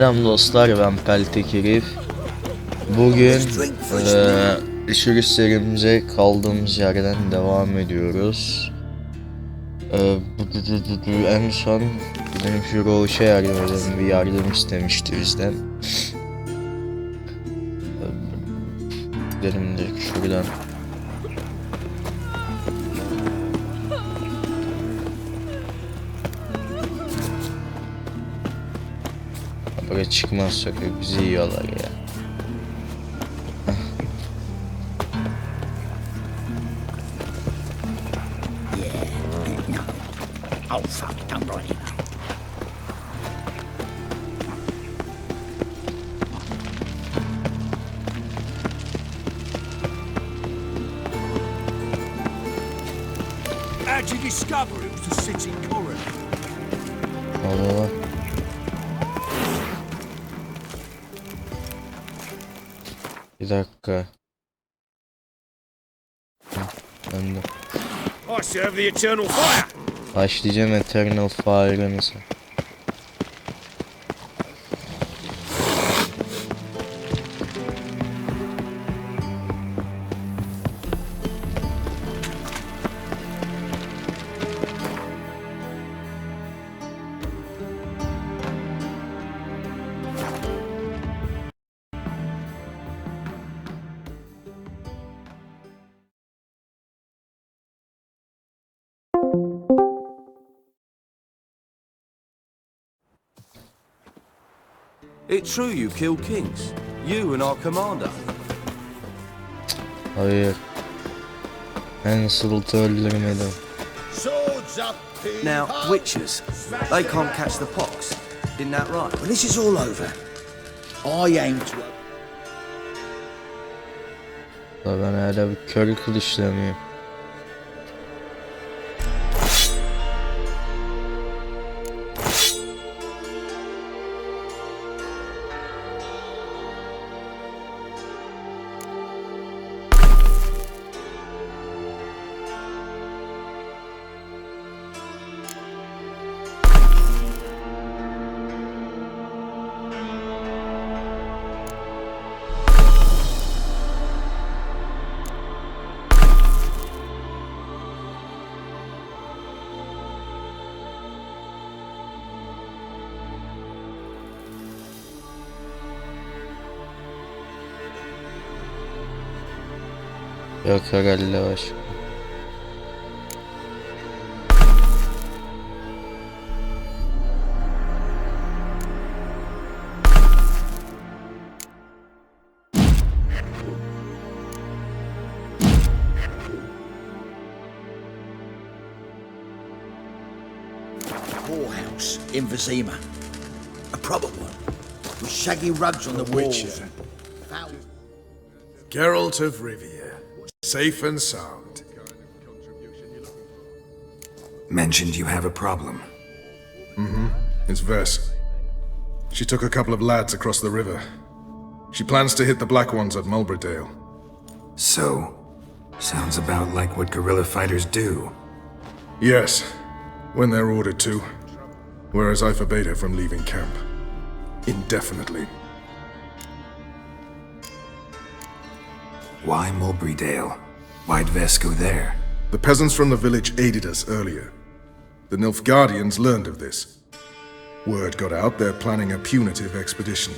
Selam dostlar, ben Peltek Herif. Bugün düşürüş serimize kaldığımız yerden devam ediyoruz. En son bizim şu Roş'a bir yardım istemişti bizden. Gidelim de şuradan. Buraya çıkmaz sokak, bizi yiyorlar ya. Oh fuck, don't write it. How'd you discover it was the city coroner? Allah. Bir dakika. Ben de. I serve the eternal fire. Başlayacağım Eternal Fire'ınızı. It's true you killed kings. You and our commander. Hayır. Ben Sılt'ı öldürmedim. Now, witches, they can't catch the pox. Isn't that right? When this is all over, I aim to... Ben hala bir kör kılıçlamıyorum. Yok herhalde başka. Whorehouse in Vizima. A proper one. With shaggy rugs on the walls. Geralt of Rivia, safe and sound. Mentioned you have a problem. It's Vess. She took a couple of lads across the river. She plans to hit the Black Ones at Mulbridale. So, sounds about like what guerrilla fighters do. Yes, when they're ordered to. Whereas I forbade her from leaving camp. Indefinitely. Why Mulbridale? Why'd Vess go there? The peasants from the village aided us earlier. The Nilfgaardians learned of this. Word got out they're planning a punitive expedition.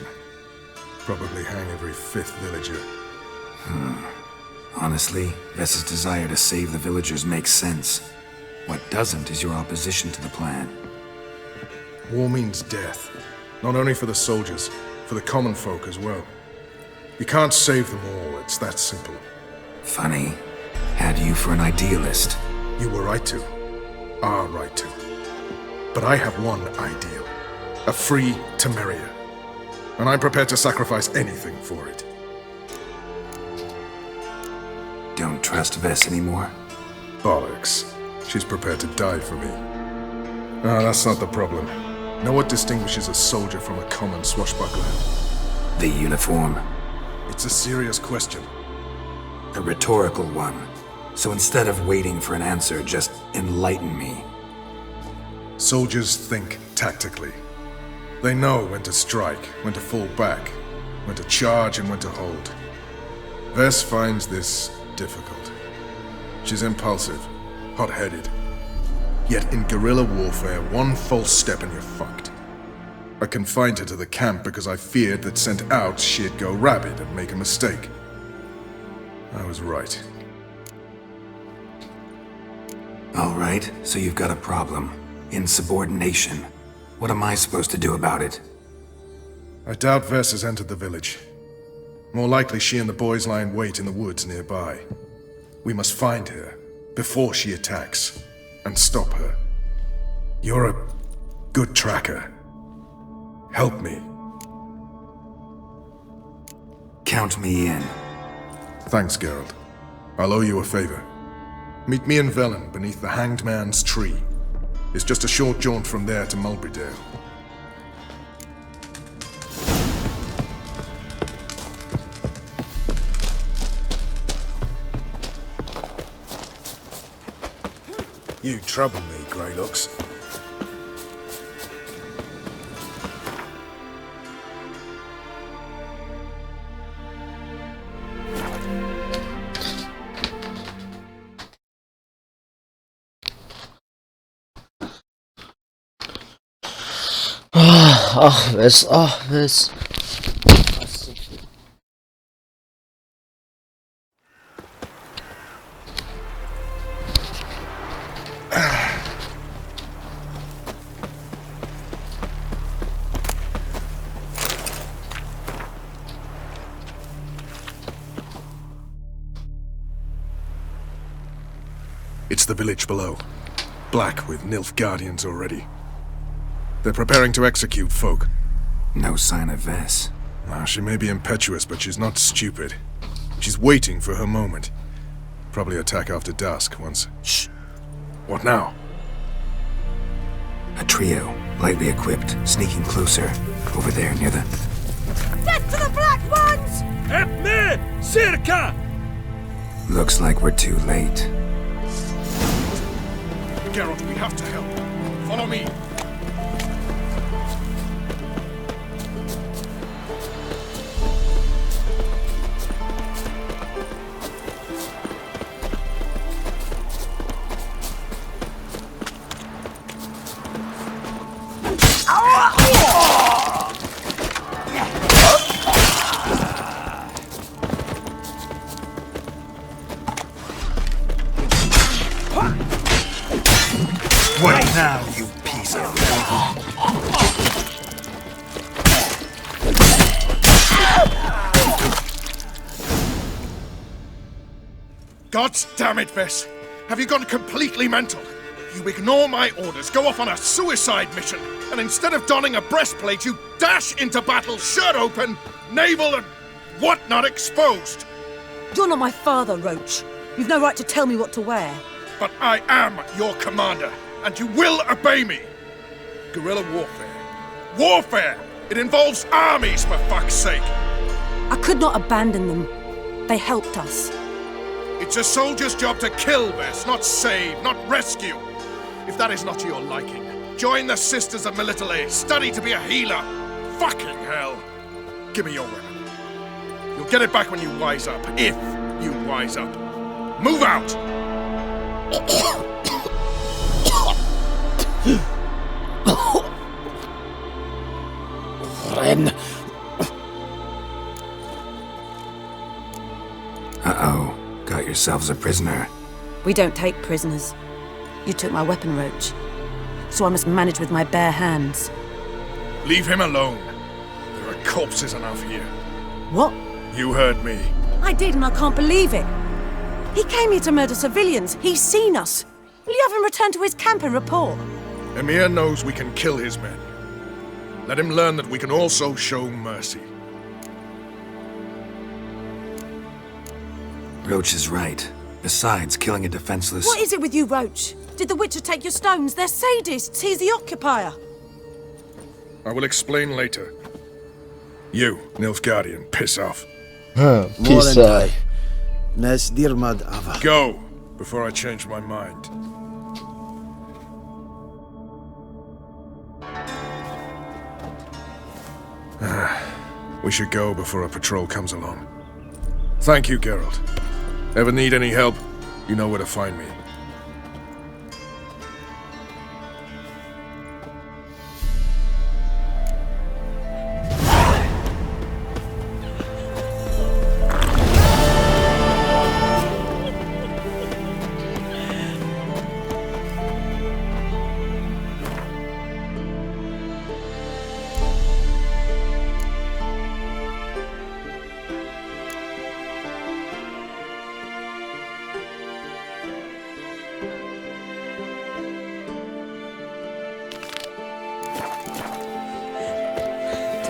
Probably hang every fifth villager. Honestly, Vess's desire to save the villagers makes sense. What doesn't is your opposition to the plan. War means death. Not only for the soldiers, for the common folk as well. You can't save them all, it's that simple. Funny. Had you for an idealist. You were right to. Are right to. But I have one ideal. A free Temeria. And I'm prepared to sacrifice anything for it. Don't trust Vess anymore? Bollocks. She's prepared to die for me. Ah, that's not the problem. Know what distinguishes a soldier from a common swashbuckler? The uniform. It's a serious question. A rhetorical one. So instead of waiting for an answer, just enlighten me. Soldiers think tactically. They know when to strike, when to fall back, when to charge and when to hold. Vess finds this difficult. She's impulsive, hot-headed. Yet in guerrilla warfare, one false step and you're fucked. I confined her to the camp because I feared that sent out she'd go rabid and make a mistake. I was right. All right, so you've got a problem. Insubordination. What am I supposed to do about it? I doubt Vess has entered the village. More likely she and the boys lie in wait in the woods nearby. We must find her before she attacks and stop her. You're a good tracker. Help me. Count me in. Thanks, Geralt. I'll owe you a favor. Meet me in Velen beneath the Hanged Man's tree. It's just a short jaunt from there to Mulberydale. You trouble me, Greylocks. Wes, Wes. It's the village below. Black with Nilfgaardians already. They're preparing to execute folk. No sign of Vess. Now, she may be impetuous, but she's not stupid. She's waiting for her moment. Probably attack after dusk once... Shh! What now? A trio, lightly equipped, sneaking closer. Over there, near the... Death to the Black Ones! Help me! Circa! Looks like we're too late. Geralt, we have to help. Follow me. What now, you piece of... God damn it, Vess! Have you gone completely mental? You ignore my orders, go off on a suicide mission, and instead of donning a breastplate, you dash into battle, shirt open, navel and whatnot exposed! You're not my father, Roach. You've no right to tell me what to wear. But I am your commander, and you will obey me! Guerrilla warfare. Warfare! It involves armies, for fuck's sake! I could not abandon them. They helped us. It's a soldier's job to kill, Vess, not save, not rescue. If that is not to your liking, join the Sisters of Melitele, study to be a healer. Fucking hell! Give me your weapon. You'll get it back when you wise up, if you wise up. Move out! Uh-oh. Got yourselves a prisoner. We don't take prisoners. You took my weapon, Roach. So I must manage with my bare hands. Leave him alone. There are corpses enough here. What? You heard me. I did, and I can't believe it. He came here to murder civilians. He's seen us. Will you have him return to his camp and report? Emir knows we can kill his men. Let him learn that we can also show mercy. Roach is right. Besides, killing a defenseless... What is it with you, Roach? Did the Witcher take your stones? They're sadists. He's the occupier. I will explain later. You, Nilfgaardian, piss off. Peace out. Nes dirmad ava. Go, before I change my mind. We should go before a patrol comes along. Thank you, Geralt. Ever need any help, you know where to find me.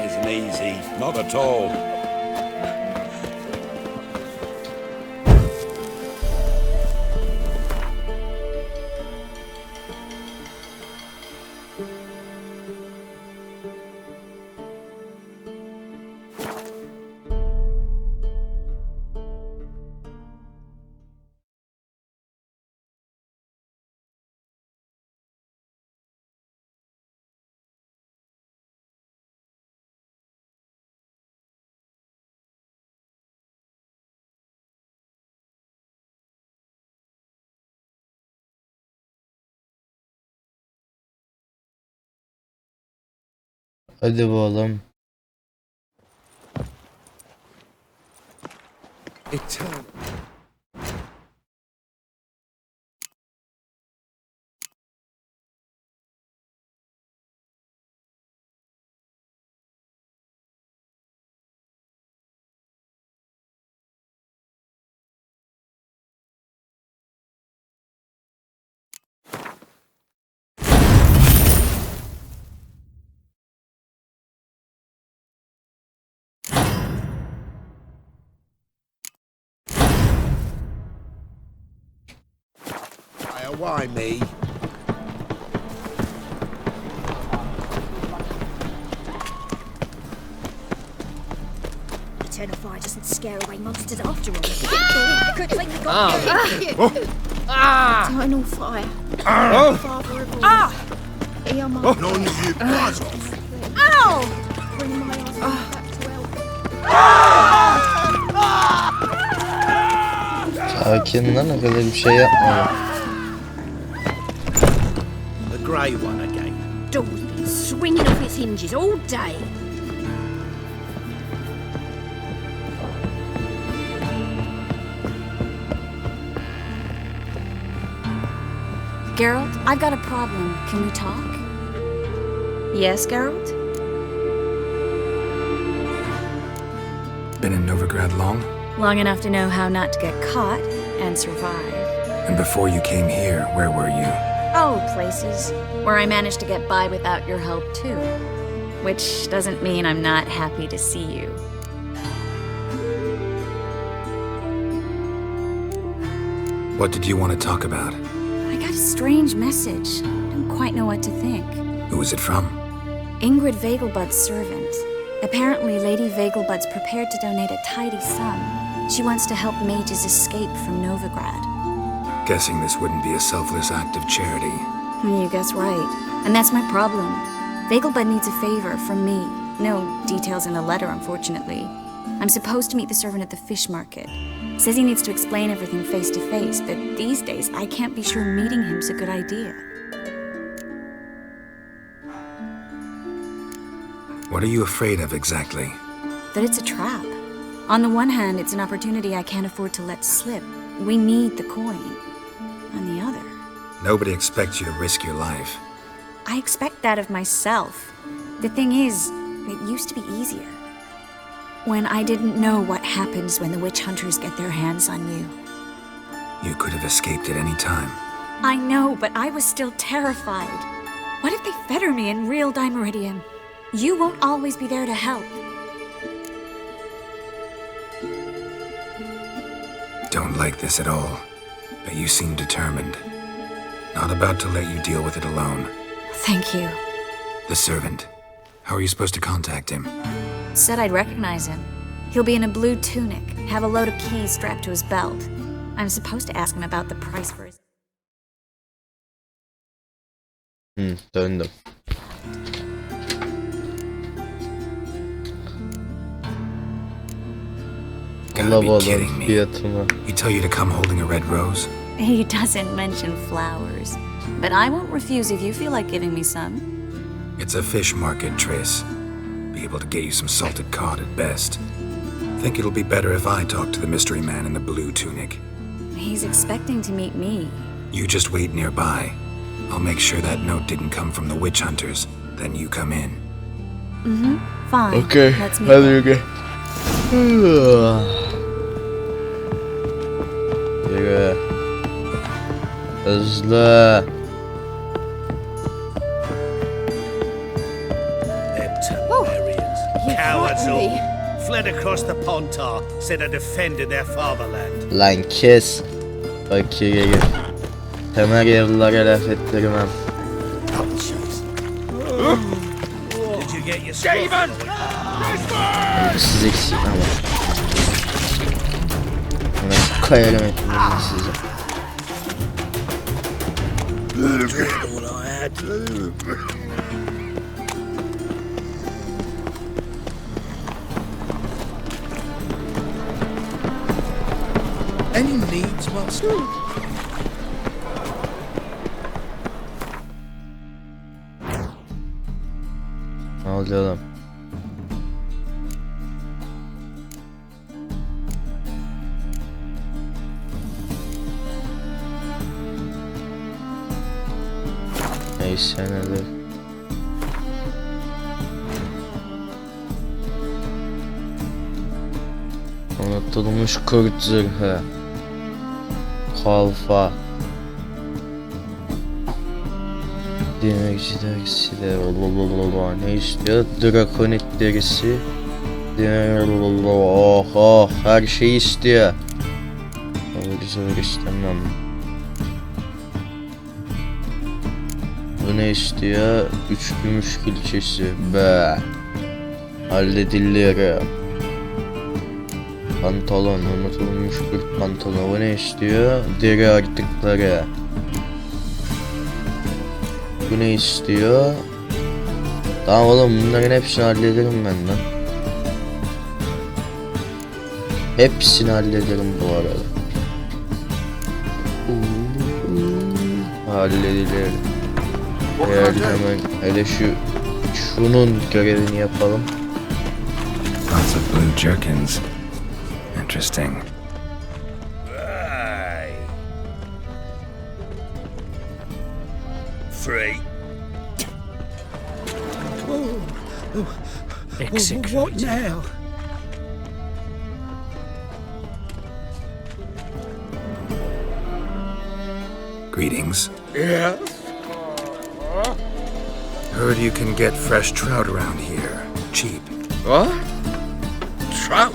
Isn't easy, not at all. Hadi bakalım. Why me? Eternal fire doesn't scare away monsters after all. Good thing we got Eternal fire. Father of all. Earmark. None of you buzz off. Ow! Bring my husband back to help. Sakin lan, o kadar bir şey yapmadım. The grey one again. Door's been swinging off its hinges all day. Geralt, I've got a problem. Can we talk? Yes, Geralt? Been in Novigrad long? Long enough to know how not to get caught and survive. And before you came here, where were you? Oh, places where I managed to get by without your help, too. Which doesn't mean I'm not happy to see you. What did you want to talk about? I got a strange message. Don't quite know what to think. Who was it from? Ingrid Vegelbud's servant. Apparently, Lady Vegelbud's prepared to donate a tidy sum. She wants to help mages escape from Novigrad. Guessing this wouldn't be a selfless act of charity. You guess right. And that's my problem. Vegelbud needs a favor from me. No details in the letter, unfortunately. I'm supposed to meet the servant at the fish market. Says he needs to explain everything face to face, but these days I can't be sure meeting him's a good idea. What are you afraid of exactly? That it's a trap. On the one hand, it's an opportunity I can't afford to let slip. We need the coin. On the other... Nobody expects you to risk your life. I expect that of myself. The thing is, it used to be easier. When I didn't know what happens when the witch hunters get their hands on you. You could have escaped at any time. I know, but I was still terrified. What if they fetter me in real Dimeridium? You won't always be there to help. Don't like this at all, but you seem determined. Not about to let you deal with it alone. Thank you. The servant. How are you supposed to contact him? Said I'd recognize him. He'll be in a blue tunic, have a load of keys strapped to his belt. I'm supposed to ask him about the price for his... Döndüm. Gotta Allah be Allah kidding me. fiyatına. He tell you to come holding a red rose? He doesn't mention flowers. But I won't refuse if you feel like giving me some. It's a fish market, Triss. Be able to get you some salted cod at best. Think it'll be better if I talk to the mystery man in the blue tunic. He's expecting to meet me. You just wait nearby. I'll make sure that note didn't come from the witch hunters. Then you come in. Fine. Okey. Let's meet Hadi them. yürü. Yürü. Hızlı. Them Templarians. Cowards all. Fled across the Pontar, said I defended their fatherland. Lan kes. Fakir herif. Temel yıllara laf ettirmem. Did you get your Stephen! Siz eksik ama. Ben kayarım etmeyeyim size. All I had. Any needs, master? Ne oldu oğlum? Neyse nedir? Unutulmuş kurt zırhı. Kalfa. Demirci derisi de ne istiyor? Drakonit derisi. Oh her şeyi istiyor. Zor istemem. Bu ne istiyor? 3 gümüş külçesi. Be. Halledilir. Pantolon, unutulmuş kurt pantolon. Bu ne istiyor? Deri artıkları. Bu ne istiyor? Tamam oğlum, bunların hepsini hallederim ben lan. Hepsini hallederim bu arada. Halledilir. Eğer hemen hele şunun görevini yapalım. Lots of blue jerkins. Interesting. Free. Execute. What now? Greetings. Yeah? Heard you can get fresh trout around here. Cheap. What? Trout?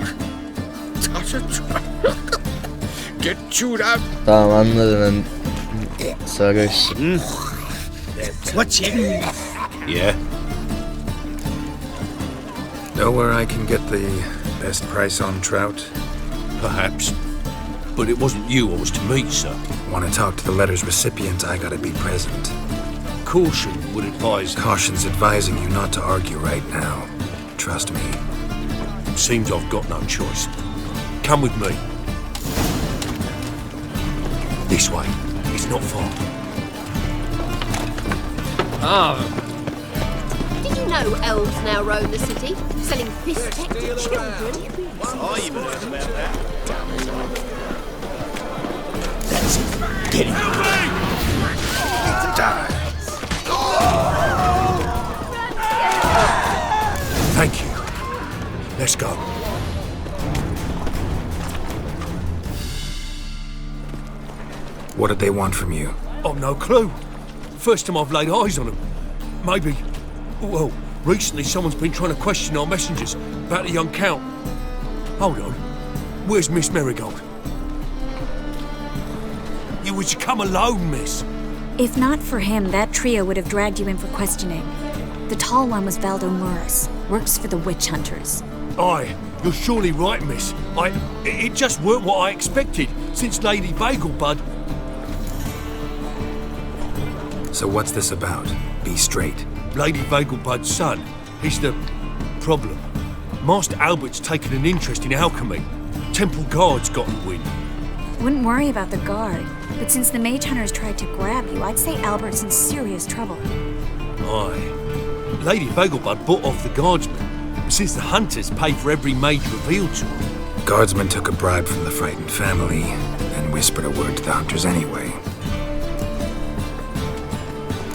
Touch a trout? Get chewed out? Tamam anladım ben. Sarhoş. What's in? Yeah? Know where I can get the best price on trout? Perhaps. But it wasn't you I was to meet, sir. Want to talk to the letter's recipient, I gotta be present. Caution would advise. Caution's advising you not to argue right now. Trust me. Seems I've got no choice. Come with me. This way. It's not far. Did you know elves now roam the city, selling fish tech to children? I even heard about that. Get him. Die. Thank you. Let's go. What did they want from you? I've no clue. First time I've laid eyes on them. Maybe... Well, recently someone's been trying to question our messengers about the young Count. Hold on. Where's Miss Marigold? You was to come alone, miss. If not for him, that trio would have dragged you in for questioning. The tall one was Valdo Morris. Works for the witch hunters. Aye, you're surely right, miss. It just weren't what I expected, since Lady Bagelbud... So what's this about? Be straight. Lady Bagelbud's son. He's the problem. Master Albert's taken an interest in alchemy. Temple Guard's got to win. Wouldn't worry about the guard, but since the mage hunters tried to grab you, I'd say Albert's in serious trouble. Aye. Lady Vegelbud bought off the guardsmen, since the hunters pay for every mage revealed to them. Guardsmen took a bribe from the frightened family, and whispered a word to the hunters anyway.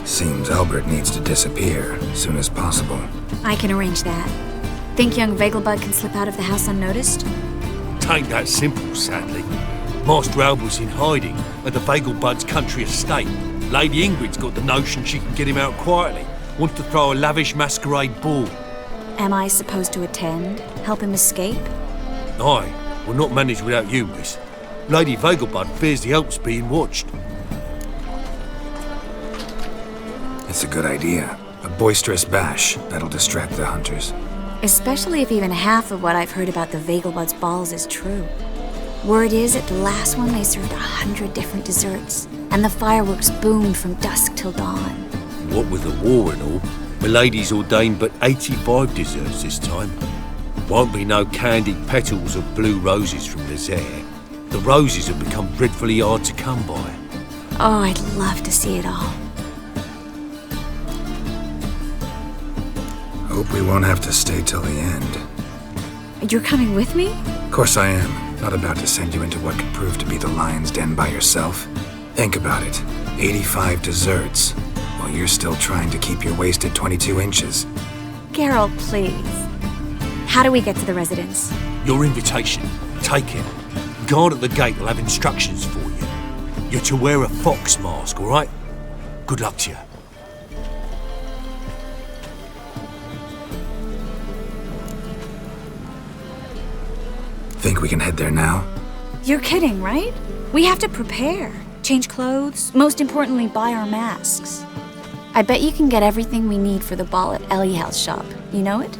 Seems Albert needs to disappear as soon as possible. I can arrange that. Think young Vegelbud can slip out of the house unnoticed? Tain't that simple, sadly. Master Albert's in hiding at the Vegelbud's country estate. Lady Ingrid's got the notion she can get him out quietly. Wants to throw a lavish masquerade ball. Am I supposed to attend? Help him escape? Aye, we'll not manage without you, miss. Lady Vegelbud fears the Alps being watched. It's a good idea. A boisterous bash that'll distract the hunters. Especially if even half of what I've heard about the Vegelbud's balls is true. Word is, at the last one they served 100 different desserts, and the fireworks boomed from dusk till dawn. What with the war and all, Milady's ordained but 85 desserts this time. Won't be no candied petals of blue roses from Lazaire. The roses have become dreadfully hard to come by. Oh, I'd love to see it all. Hope we won't have to stay till the end. You're coming with me? Of course I am. Not about to send you into what could prove to be the lion's den by yourself. Think about it. 85 desserts, while you're still trying to keep your waist at 22 inches. Geralt, please. How do we get to the residence? Your invitation. Take it. Guard at the gate will have instructions for you. You're to wear a fox mask, all right? Good luck to you. Think we can head there now? You're kidding, right? We have to prepare. Change clothes. Most importantly, buy our masks. I bet you can get everything we need for the ball at Eliel's shop. You know it?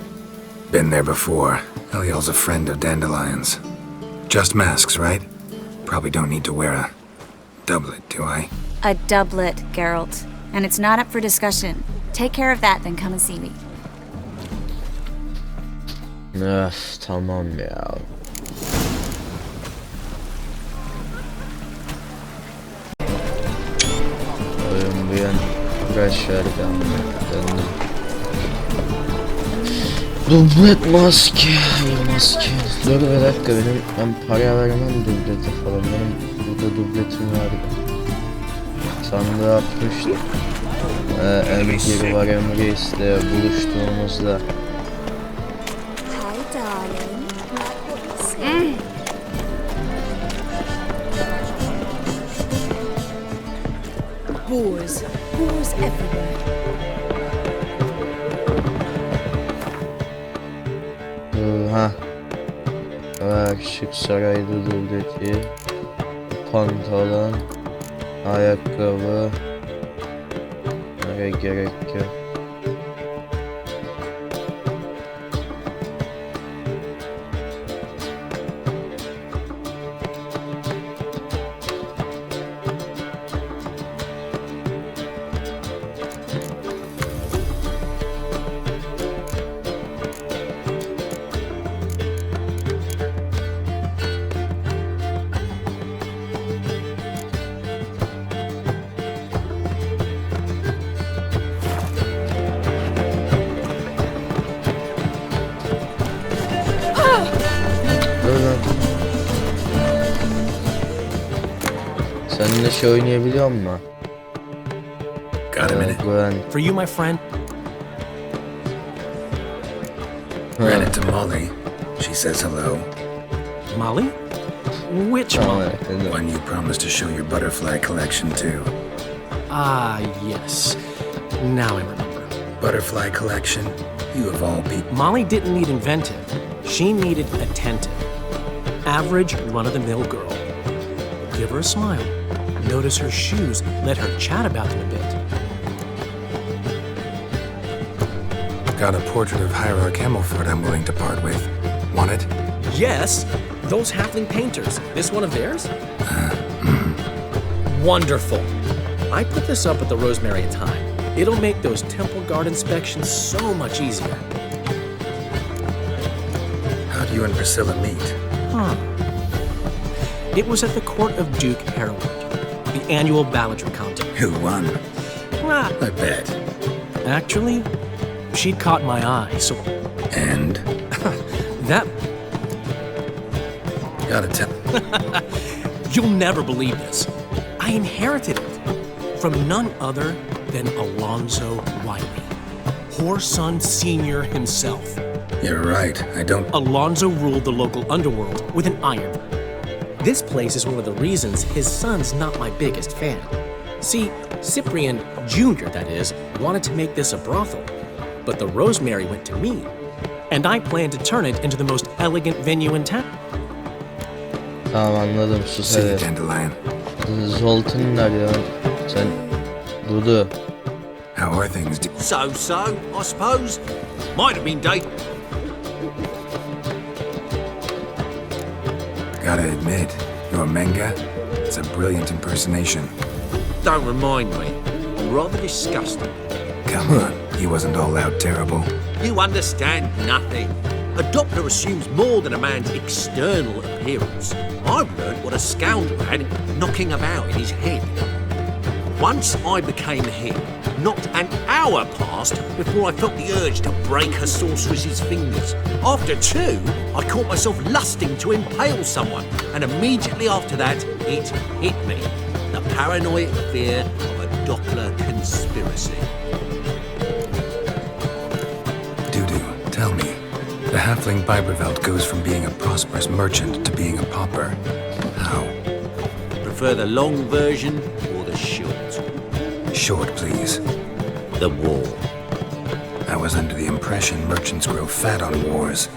Been there before. Eliel's a friend of Dandelion's. Just masks, right? Probably don't need to wear a doublet, do I? A doublet, Geralt. And it's not up for discussion. Take care of that, then come and see me. Tamam ya. Oyun bir an uğraşıyor döndüm. Dublet maske. Maske. Dur bir dakika, ben para veremem dublete falan. Benim burada dubletim vardı. Sandığa atmıştım. Emir var, Emir işte buluştuğumuzda. Hi, darling. Boars. Boars everywhere. Şık sarayda dubleti. Pantolon. Ayakkabı. Nereye gerek yok. Seninle şey oynayabiliyor musun? Got a minute? For you, my friend. Ran into Molly. She says hello. Molly? Which Molly? One you promised to show your butterfly collection to. Ah, yes. Now I remember. Butterfly collection? You of all people. Molly didn't need inventive. She needed attentive. Average, run-of-the-mill girl. Give her a smile. Notice her shoes. Let her chat about them a bit. Got a portrait of Hierarch Himmelford I'm willing to part with. Want it? Yes! Those halfling painters. This one of theirs? Wonderful. I put this up at the Rosemary Time. It'll make those temple guard inspections so much easier. How'd you and Priscilla meet? It was at the court of Duke Harold, the annual balladry contest. Who won? Ah, I bet. actually, she'd caught my eye, so And? that Gotta tell. you'll never believe this. I inherited it from none other than Alonzo Wiley, Whoreson Sr. himself. You're right, I don't... Alonzo ruled the local underworld with an iron. This place is one of the reasons his son's not my biggest fan. See, Cyprian Jr., that is, wanted to make this a brothel, but the Rosemary went to me, and I planned to turn it into the most elegant venue in town. Tamam anladım sus See you, hadi. Dandelion. Zoltan nerede ya? Sen Dudu. How are things? So, I suppose. Might have been day. Gotta admit, your Menga, it's a brilliant impersonation. Don't remind me. I'm rather disgusted. Come on, he wasn't all out terrible. You understand nothing. A doctor assumes more than a man's external appearance. I've learned what a scoundrel had knocking about in his head. Once I became him, not an hour passed before I felt the urge to break a sorceress's fingers. After 2, I caught myself lusting to impale someone, and immediately after that, it hit me. The paranoid fear of a Doppler conspiracy. Dudu, tell me. The halfling Biberveld goes from being a prosperous merchant to being a pauper. How? Prefer the long version or the short? Short, please. The war. I was under the impression merchants grow fat on wars.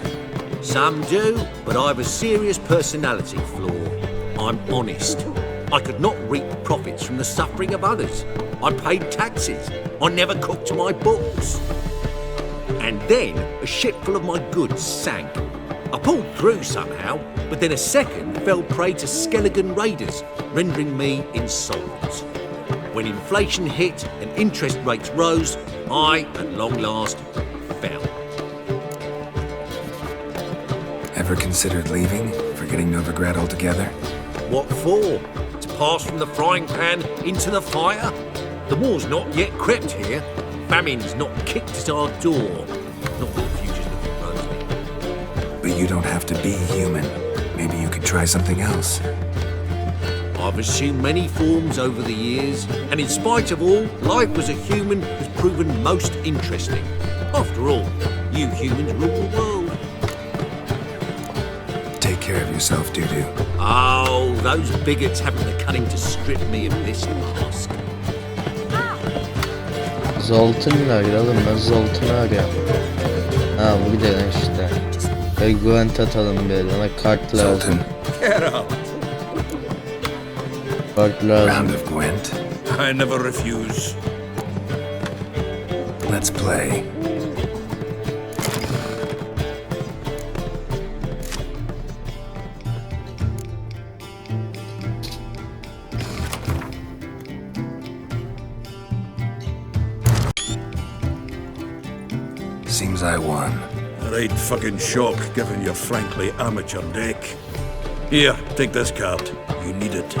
Some do, but I have a serious personality flaw. I'm honest. I could not reap profits from the suffering of others. I paid taxes. I never cooked my books. And then a ship full of my goods sank. I pulled through somehow, but then a second fell prey to Skelligan raiders, rendering me insolvent. When inflation hit and interest rates rose, I, at long last, fell. Ever considered leaving? Forgetting Novigrad altogether? What for? To pass from the frying pan into the fire? The war's not yet crept here. Famine's not kicked at our door. Not that the future's looking rosy. But you don't have to be human. Maybe you could try something else. I've assumed many forms over the years, and in spite of all, life as a human has proven most interesting. After all, you humans rule the world. Take care of yourself, Dudu. Oh, those bigots haven't the cunning to strip me of this mask. Zoltan nerede oğlum? Ben Zoltan'ı arıyorum. Ha bu gidelim işte. Ve Gwent atalım bir. Bana kart lazım. Zoltan. Get out. Kart lazım. Round of Gwent. I never refuse. Let's play. Seems I won. Right fucking shock, given your frankly amateur deck. Here, take this card. You need it.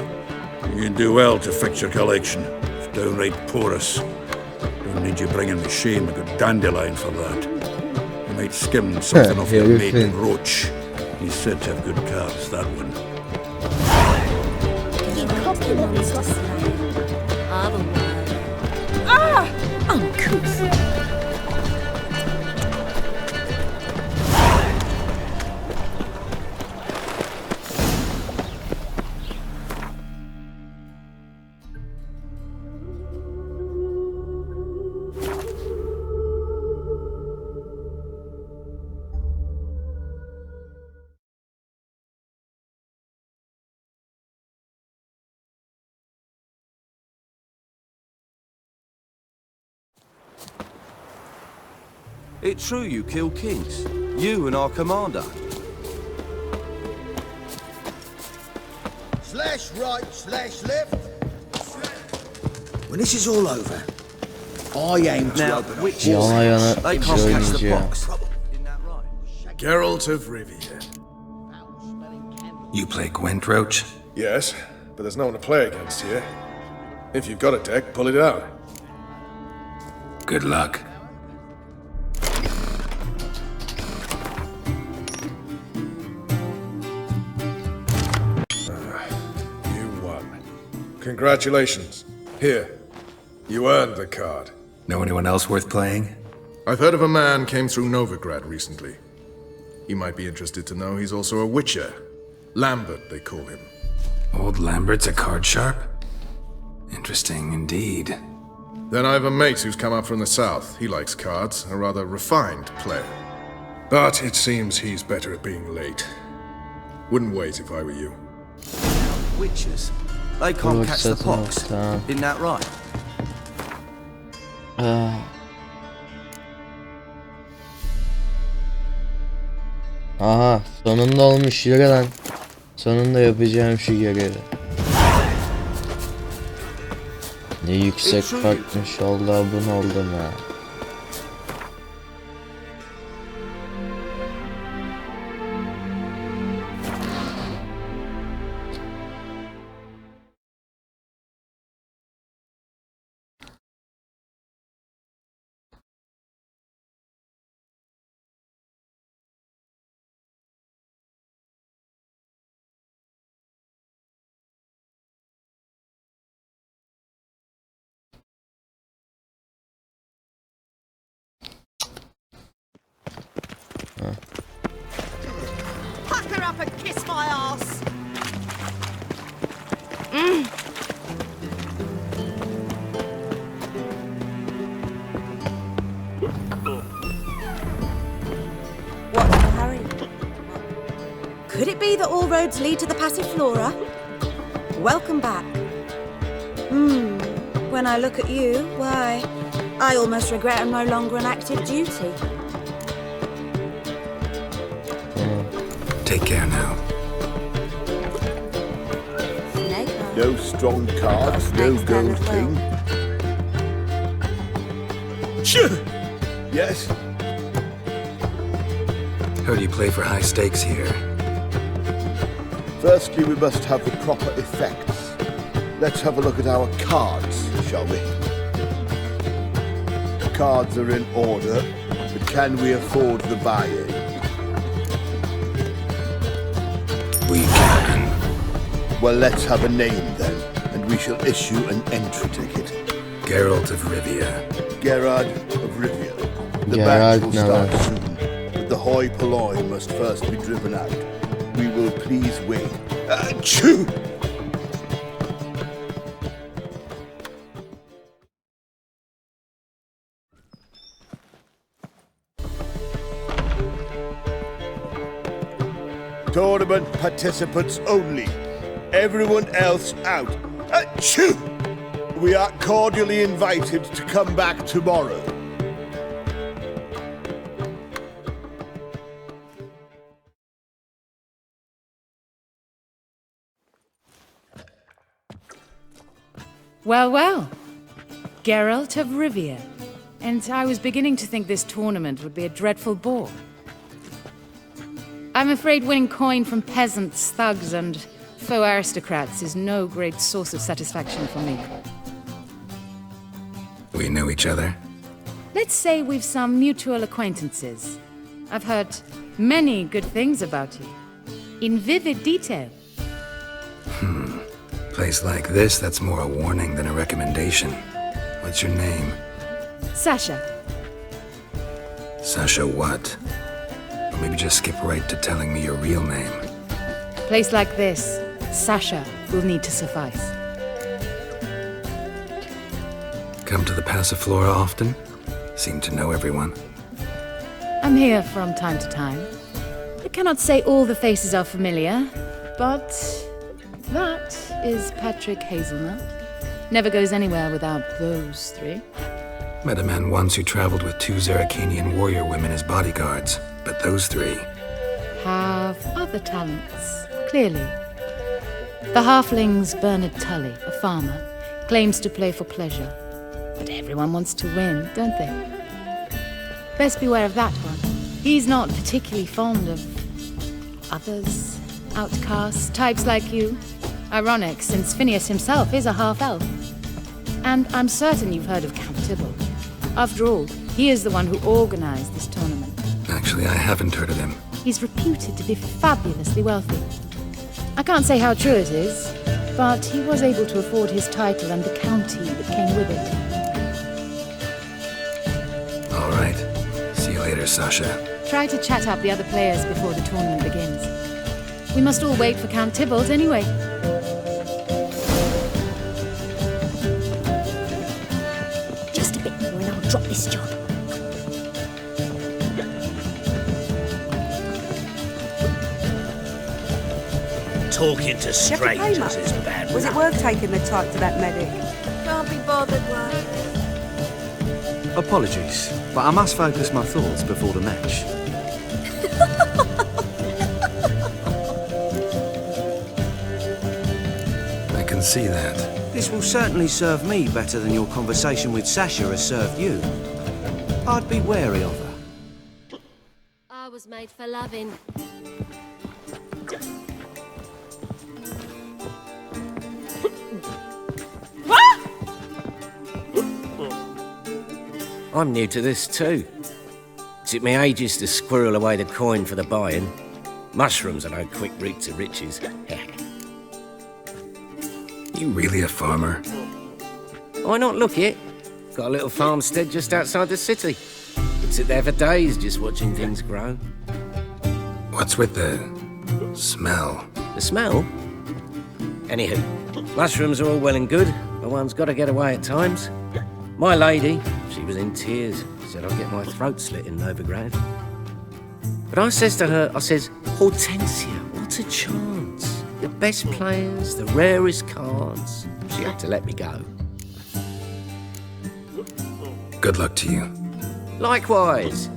You'd do well to fix your collection. It's downright porous. Don't need you bringing me shame a good dandelion for that. You might skim something off your mate Roach. He's said to have good cards, that one. Uncouth. It's true you kill kings. You and our commander. Slash right, slash left. When this is all over, I aim to Now, open which Yana yana they can't catch the oyuncu ya. box. Isn't that right? Geralt of Rivia. You play Gwent, Roach? Yes, but there's no one to play against here. If you've got a deck, pull it out. Good luck. You won. Congratulations. Here, you earned the card. Know anyone else worth playing? I've heard of a man came through Novigrad recently. You might be interested to know he's also a witcher. Lambert, they call him. Old Lambert's a card sharp? Interesting indeed. Then I have a mate who's come up from the south. He likes cards, a rather refined player. But it seems he's better at being late. Wouldn't wait if I were you. Witches? They can't catch the pox. Isn't that right? Aha, sonunda olmuş, yürü lan. Sonunda yapacağım şu görevi. Ne yüksek farkmış, Allah bunu oldum ha. Pack her up and kiss my ass. What's the hurry? Could it be that all roads lead to the Passiflora? Welcome back. When I look at you, why, I almost regret I'm no longer on active duty. Take care now. No strong cards, no gold king. Yes? Heard you play for high stakes here. Firstly, we must have the proper effects. Let's have a look at our cards, shall we? The cards are in order, but can we afford the buy-in? We can. Well, let's have a name then, and we shall issue an entry ticket. Geralt of Rivia. Gerard of Rivia. The match will start soon, but the hoi polloi must first be driven out. We will please wait. Achoo! Tournament participants only. Everyone else out. Achoo! We are cordially invited to come back tomorrow. Well, well. Geralt of Rivia. And I was beginning to think this tournament would be a dreadful bore. I'm afraid winning coin from peasants, thugs, and faux aristocrats is no great source of satisfaction for me. We know each other? Let's say we've some mutual acquaintances. I've heard many good things about you. In vivid detail. Place like this, that's more a warning than a recommendation. What's your name? Sasha. Sasha what? Or maybe just skip right to telling me your real name. Place like this, Sasha will need to suffice. Come to the Passiflora often? Seem to know everyone. I'm here from time to time. I cannot say all the faces are familiar, but that is Patrick Hazelnut. Never goes anywhere without those three. Met a man once who traveled with 2 Zeracanian warrior women as bodyguards, but those 3... have other talents, clearly. The halfling's Bernard Tully, a farmer, claims to play for pleasure. But everyone wants to win, don't they? Best beware of that one. He's not particularly fond of others, outcasts, types like you. Ironic, since Phineas himself is a half-elf. And I'm certain you've heard of Count Tybalt. After all, he is the one who organized this tournament. Actually, I haven't heard of him. He's reputed to be fabulously wealthy. I can't say how true it is, but he was able to afford his title and the county that came with it. All right. See you later, Sasha. Try to chat up the other players before the tournament begins. We must all wait for Count Tybalt anyway. Just a bit more and I'll drop this job. Talking to strangers is bad. Was it worth taking the type to that medic? Can't be bothered, right? Apologies, but I must focus my thoughts before the match. I can see that. This will certainly serve me better than your conversation with Sasha has served you. I'd be wary of her. I was made for loving. I'm new to this too. Took me ages to squirrel away the coin for the buy-in. Mushrooms are no quick route to riches. You really a farmer? Why not look it? Got a little farmstead just outside the city. Could sit there for days just watching things grow. What's with the smell? The smell? Anywho, mushrooms are all well and good, but one's got to get away at times. My lady, she was in tears, said I'd get my throat slit in overground. But I says to her, Hortensia, what a chance. The best players, the rarest cards. She had to let me go. Good luck to you. Likewise.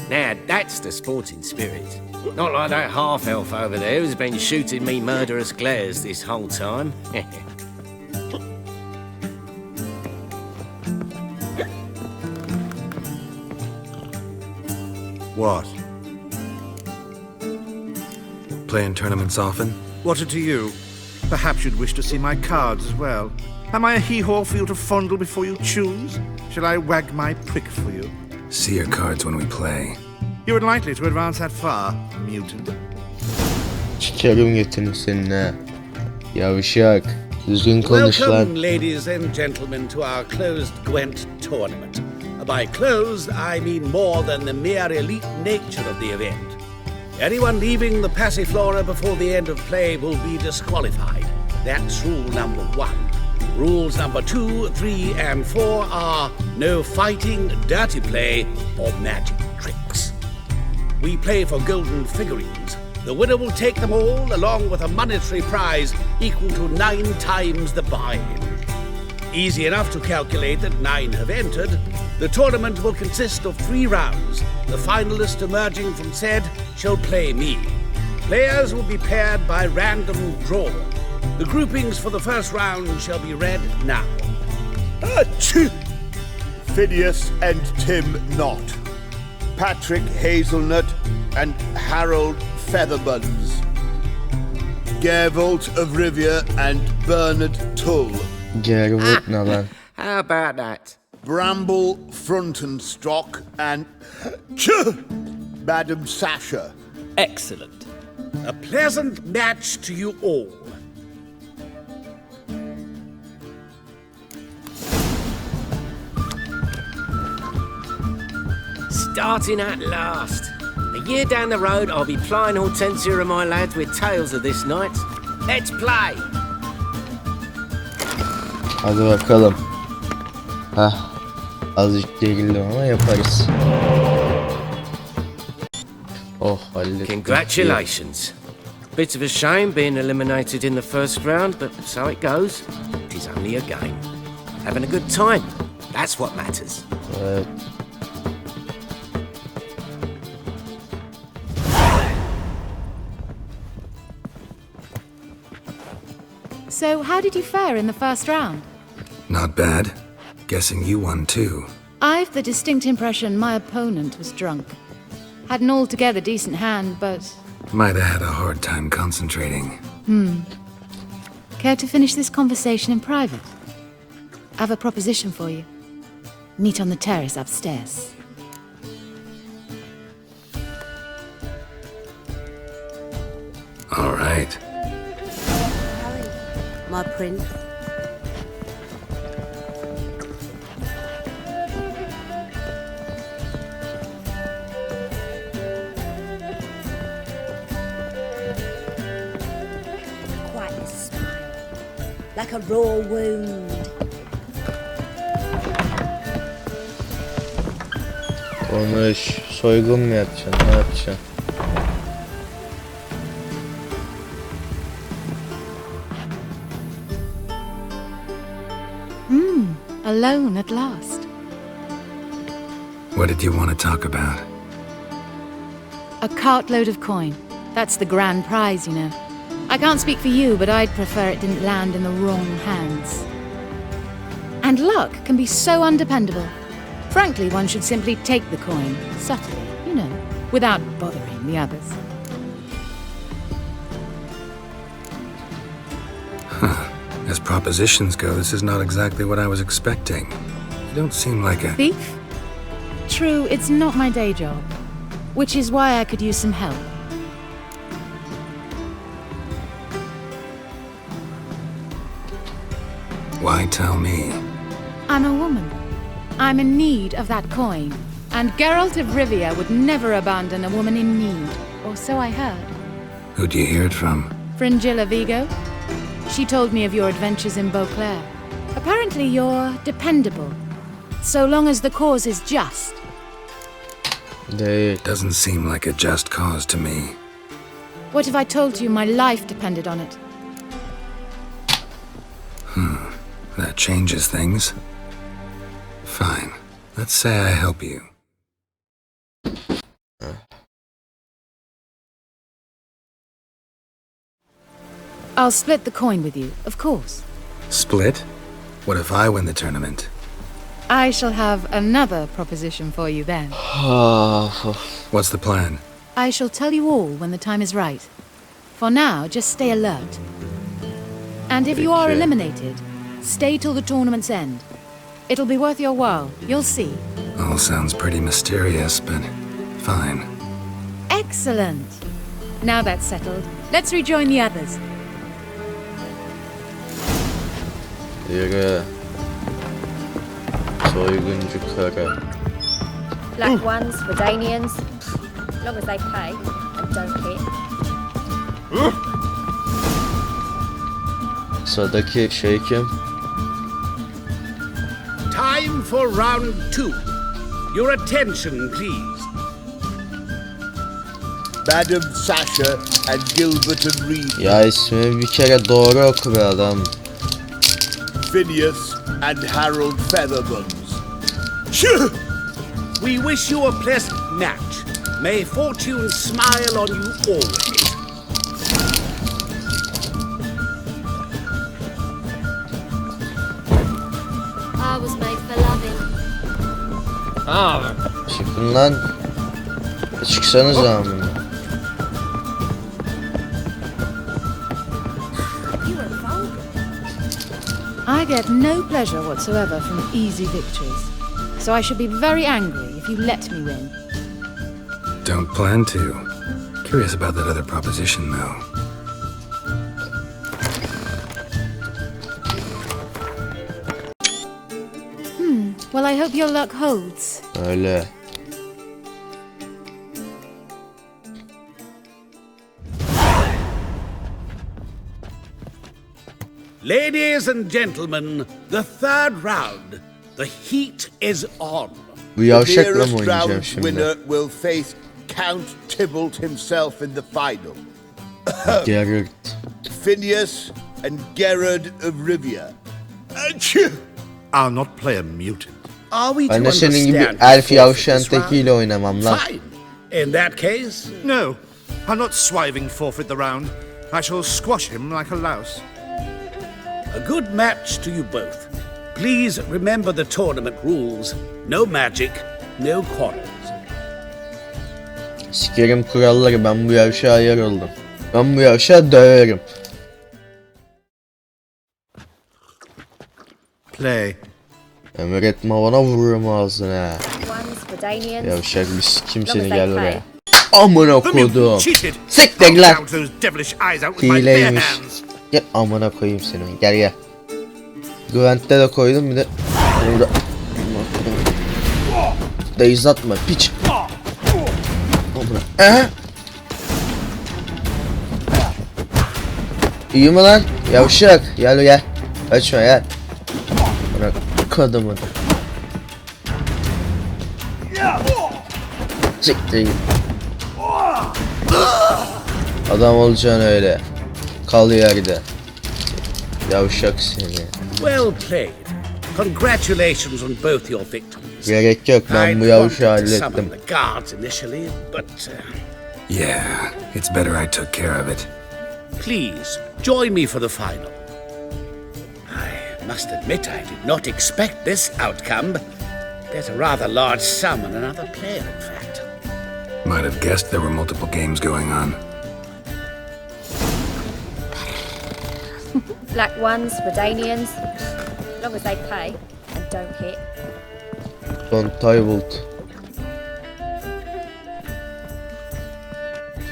Now, that's the sporting spirit. Not like that half-elf over there who's been shooting me murderous glares this whole time. What? Playing tournaments often? What to you? Perhaps you'd wish to see my cards as well. Am I a hee-haw for you to fondle before you choose? Shall I wag my prick for you? See your cards when we play. You unlikely to advance that far, mutant. Çıkarım götünü seninle. Yavşak. Düzgün konuş lan. Welcome, ladies and gentlemen, to our closed Gwent tournament. By closed, I mean more than the mere elite nature of the event. Anyone leaving the Passiflora before the end of play will be disqualified. That's rule number 1. Rules number 2, 3, and 4 are no fighting, dirty play, or magic tricks. We play for golden figurines. The winner will take them all, along with a monetary prize equal to 9 times the buy-in. Easy enough to calculate that 9 have entered. The tournament will consist of 3 rounds. The finalist emerging from said shall play me. Players will be paired by random draw. The groupings for the first round shall be read now. Achoo! Phineas and Tim Knott. Patrick Hazelnut and Harold Featherbuns. Gervolt of Rivia and Bernard Tull. Gervolt ne lan? How about that? Bramble Frontenstock and Madam Sasha. Excellent. A pleasant match to you all. Starting at last. A year down the road, I'll be plying Hortensia and my lads with tales of this night. Let's play! Hadi bakalım. Hah. Azıcık gerildim ama yaparız. Oh, hallettik. Congratulations. Bit of a shame being eliminated in the first round, but so it goes. It is only a game. Having a good time. That's what matters. Evet. So, how did you fare in the first round? Not bad. Guessing you won too. I've the distinct impression my opponent was drunk. Had an altogether decent hand, but... Might have had a hard time concentrating. Care to finish this conversation in private? I have a proposition for you. Meet on the terrace upstairs. All right. Harry, my prince. Quite a smile, like a raw wound. Konuş. Soygun mu yapacaksın? Ne yapacaksın? Alone at last. What did you want to talk about? A cartload of coin. That's the grand prize, you know. I can't speak for you, but I'd prefer it didn't land in the wrong hands. And luck can be so undependable. Frankly, one should simply take the coin, subtly, you know, without bothering the others. As propositions go, this is not exactly what I was expecting. You don't seem like a... Thief? True, it's not my day job, which is why I could use some help. Why tell me? I'm a woman. I'm in need of that coin, and Geralt of Rivia would never abandon a woman in need, or so I heard. Who'd you hear it from? Fringilla Vigo? She told me of your adventures in Beauclair. Apparently you're dependable, so long as the cause is just. Doesn't seem like a just cause to me. What if I told you my life depended on it? That changes things. Fine. Let's say I help you. I'll split the coin with you, of course. Split? What if I win the tournament? I shall have another proposition for you then. What's the plan? I shall tell you all when the time is right. For now, just stay alert. And if you are eliminated, stay till the tournament's end. It'll be worth your while, you'll see. All sounds pretty mysterious, but fine. Excellent! Now that's settled, let's rejoin the others. Yürü. Soyguncu karı. Black ones for Danians, as long as they pay and don't hit. Sıradaki şey kim? Time for round 2. Your attention, please. Madam Sasha and Gilbert and Reed. Ya ismi bir kere doğru oku be adam. Phineas and Harold Featherbones. We wish you a pleasant match. May fortune smile on you always. I was made for loving. Çıkın lan. Çıksanız amına. I get no pleasure whatsoever from easy victories, so I should be very angry if you let me win. Don't plan to. Curious about that other proposition, though. Well, I hope your luck holds. Öyle. Ladies and gentlemen, the third round. The heat is on. Bu yavşakla mı Nearest oynayacağım round şimdi? winner will face Count Tybalt himself in the final. Geralt. Phineas and Gerard of Rivia. I'll not play a mutant. Are we to Ben de senin gibi understand elf the yavşan forfeit this tekiyle oynamam lan. round? Fine. In that case, No, I'll not swiving forfeit the round. I shall squash him like a louse. a good match to you both. Please remember the tournament rules. No magic, no quarrels. Sikerim kuralları, ben bu yavşağa yer oldum. Ben bu yavşağı döverim. Play. Emretme bana, vururum ağzına. One's for Danians. Yavşak bir sikim seni, Long as gel they buraya. pay. Amına koydum. Siktir lan. Hileymiş. Gel amına koyayım seni. Gel gel. Güvent'te de koydum, bir de burada. Daze atma piç. Amına. İyi mi lan? Yavşak. Gel gel. Kaçma gel. Bırak kadımı. Siktir. Adam olacaksın öyle. Kal yerde. Yavşak seni. Well played. Congratulations on both your victims. Gerek yok, ben bu yavşağı hallettim. The guards initially, but Yeah, it's better I took care of it. please join me for the final. I must admit I did not expect this outcome. There's a rather large sum on another player, in fact. Might have guessed there were multiple games going on. Black ones for Danians. Long as they pay and don't hit. Untitled.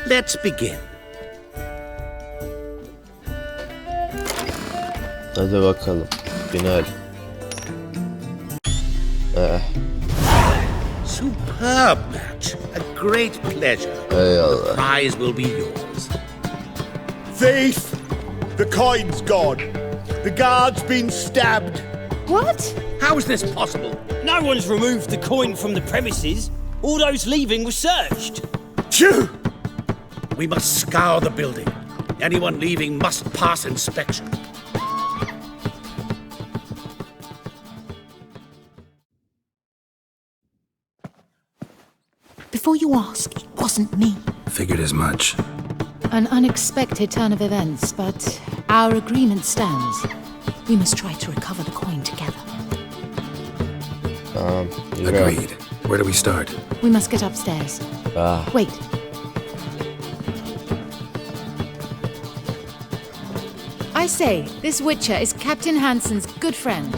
Let's begin. Hadi bakalım. Final. Superb match. A great pleasure. Eyvallah. The prize will be yours. Thief! The coin's gone. The guard's been stabbed. What? How is this possible? No one's removed the coin from the premises. All those leaving were searched. Phew! We must scour the building. Anyone leaving must pass inspection. Before you ask, it wasn't me. Figured as much. An unexpected turn of events, but our agreement stands. We must try to recover the coin together. Agreed. Where do we start? We must get upstairs. Wait. I say, this Witcher is Captain Hansen's good friend.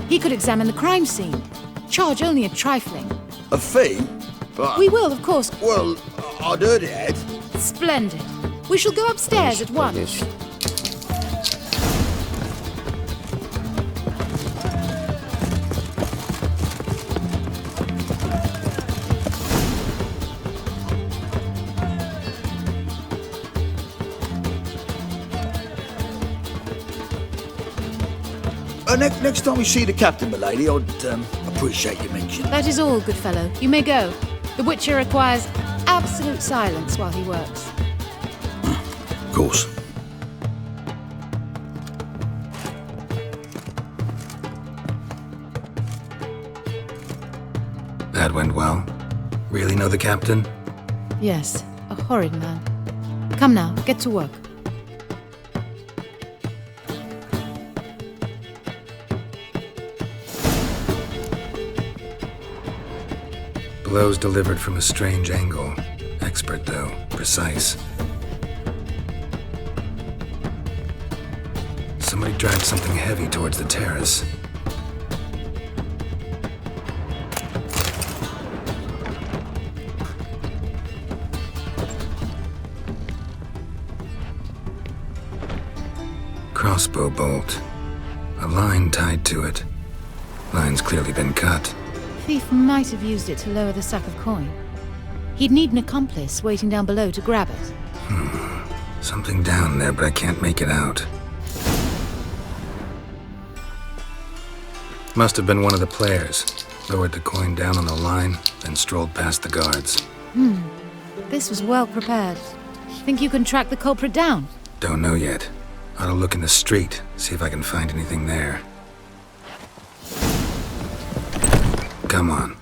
He could examine the crime scene. Charge only a trifling. A fee? But, We will, of course. well, I'd heard it, Ed. Splendid. We shall go upstairs at once. Next time we see the captain, milady, I'd appreciate your mention. That is all, good fellow. You may go. The Witcher requires absolute silence while he works. Of course. That went well. Really know the captain? Yes, a horrid man. Come now, get to work. Blows delivered from a strange angle. Expert, though. Precise. Somebody dragged something heavy towards the terrace. Crossbow bolt. A line tied to it. Line's clearly been cut. Thief might have used it to lower the sack of coin. He'd need an accomplice waiting down below to grab it. Something down there, but I can't make it out. Must have been one of the players. Lowered the coin down on the line, then strolled past the guards. This was well prepared. Think you can track the culprit down? Don't know yet. Ought to look in the street, see if I can find anything there. Come on.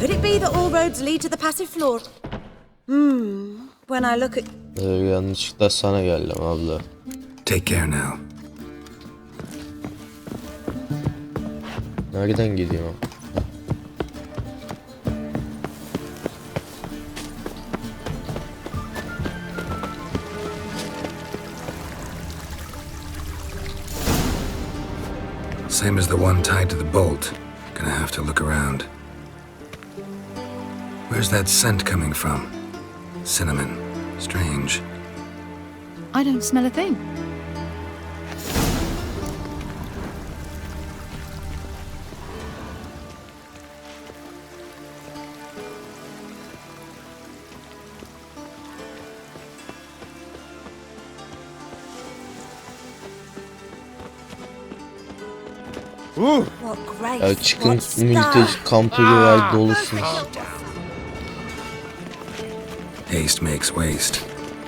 Could it be that all roads lead to the passive floor? When I look at... Yanlışlıkla sana geldim abla. Take care now. Nereden gidiyorum? Same as the one tied to the bolt. Gonna have to look around. Where's that scent coming from? Cinnamon. Strange. I don't smell a thing. What grace, Ya çıkın what star. mülteci kampı gibi dolusunuz. Haste makes waste.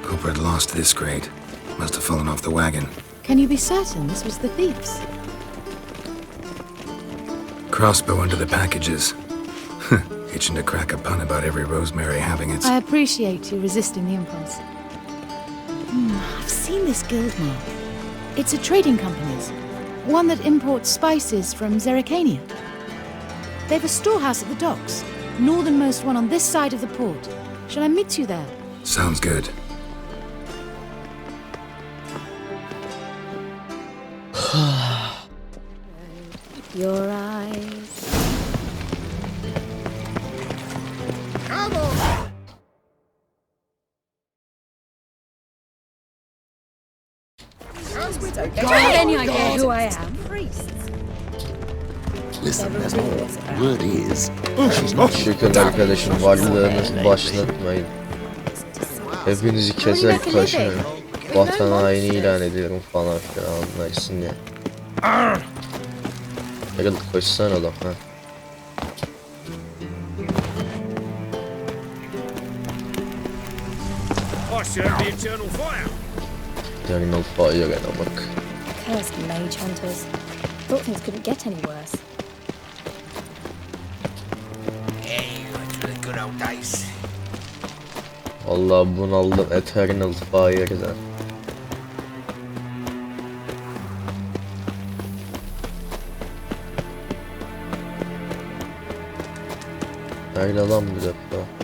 Cooper had lost this crate. Must have fallen off the wagon. Can you be certain this was the thieves? Crossbow under the packages. Itching to crack a pun about every rosemary having its... I appreciate you resisting the impulse. I've seen this guild mark. It's a trading company's. One that imports spices from Zerrikania. They've a storehouse at the docks. Northernmost one on this side of the port. Shall I meet you there? Sounds good. Your eyes. Come on! Do you have any idea who I am? Listen, word is, Şükür arkadaşım, varlığınızı başlatmayın. Hepinizi keser kaşınırım. Vatan haini ilan ediyorum falan filan, anlarsın ya. Hadi koşsana oğlum ha. Eternal fire bak. Cursed mage hunters. Thought things couldn't get any worse. Vallahi bunaldım Eternal Fire'den. Nerede lan bu defa?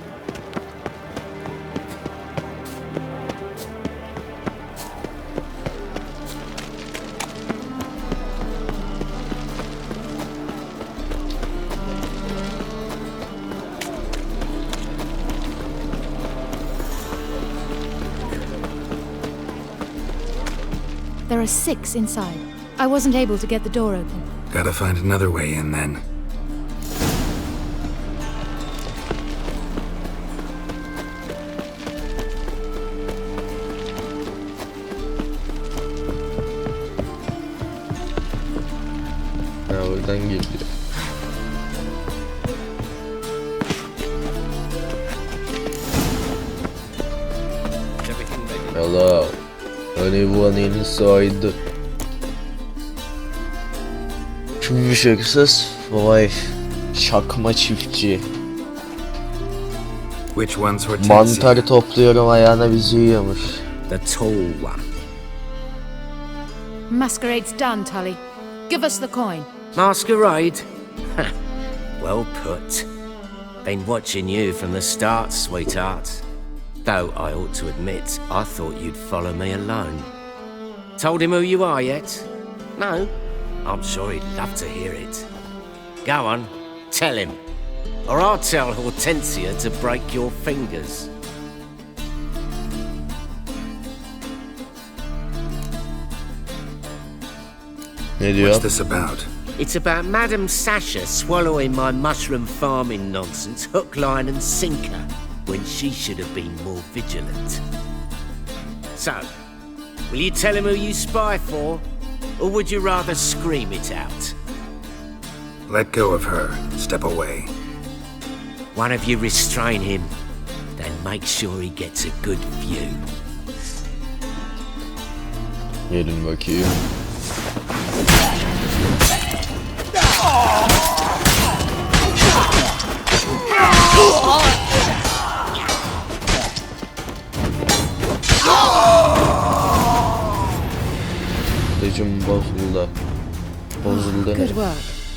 There are 6 inside. I wasn't able to get the door open. Gotta find another way in then. Ha, oradan geliyor. Hello. Anyone inside? Kim şarkısız? Vay. Çakma çiftçi. Which one's Hortensia? Mantarı topluyorum, ayağına bizi yiyormuş. the tall one. Masquerade's done, Tully. Give us the coin. Masquerade? Well put. Been watching you from the start, sweetheart. Though I ought to admit, I thought you'd follow me alone. Told him who you are yet? No? I'm sure he'd love to hear it. Go on, tell him. Or I'll tell Hortensia to break your fingers. Ne diyor? What's this about? It's about Madame Sasha swallowing my mushroom farming nonsense hook, line and sinker when she should have been more vigilant. So, will you tell him who you spy for, or would you rather scream it out? Let go of her. Step away. One of you restrain him, then make sure he gets a good view. Gelin bakayım. Kılıcım bozuldu. Bozuldu. Good work.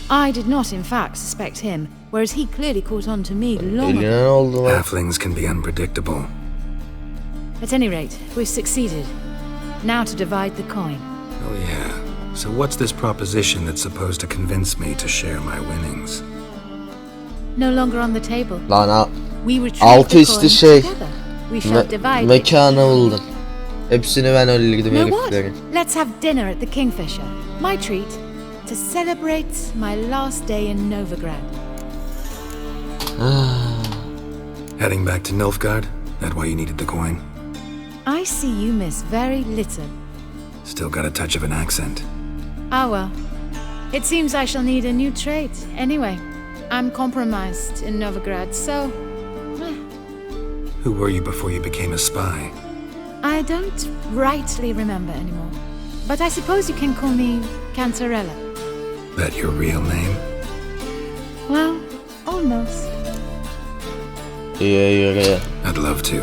I did not, in fact, suspect him, whereas he clearly caught on to me long Eline ago. ne oldu lan? Halflings can be unpredictable. At any rate, we've succeeded. Now to divide the coin. Oh yeah. So what's this proposition that's supposed to convince me to share my winnings? No longer on the table. Lan We retrieve altı the üstü coin şey. together. We shall divide it. Mekanı buldum. Hepsini ben öldürdüm Know what? heriflerin. Let's have dinner at the Kingfisher. My treat to celebrate my last day in Novigrad. Heading back to Nilfgaard? That why you needed the coin? I see you miss very little. Still got a touch of an accent. Ah well. It seems I shall need a new trade. Anyway, I'm compromised in Novigrad, so... Who were you before you became a spy? I don't rightly remember anymore. But I suppose you can call me Cantarella. That your real name? Well, almost. İyi yürü. I'd love to.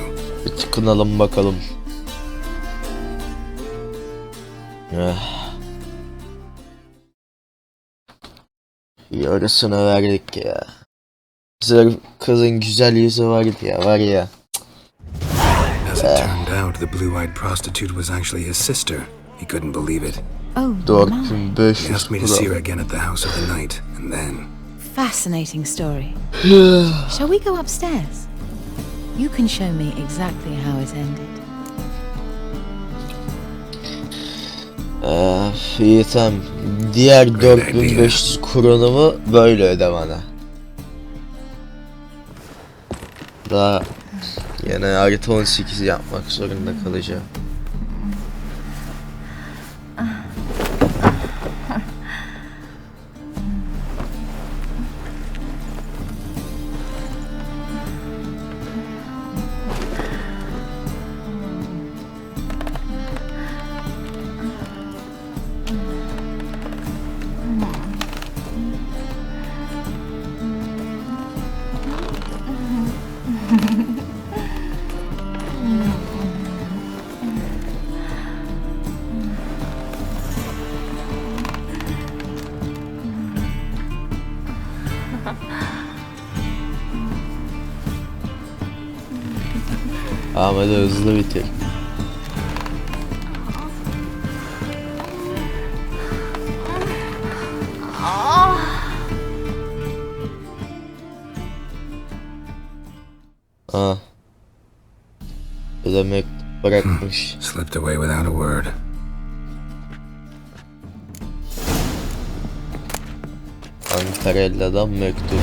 Bir tıkınalım bakalım. Yarısını verdik ya. Sırf kızın güzel yüzü vardı ya, var ya. As it turned out, the blue-eyed prostitute was actually his sister. He couldn't believe it. Oh, 4500 He asked me to see her again at the house of the night, and then... fascinating story. Shall we go upstairs? You can show me exactly how it ended. İyi tamam. Diğer 4500 kronumu böyle öde bana. Daha yine harita 18 yapmak zorunda kalacağım. Ama da hızlı bitir. Bir de mektup bırakmış. Slipped away without a word. Ankara'dan mektup.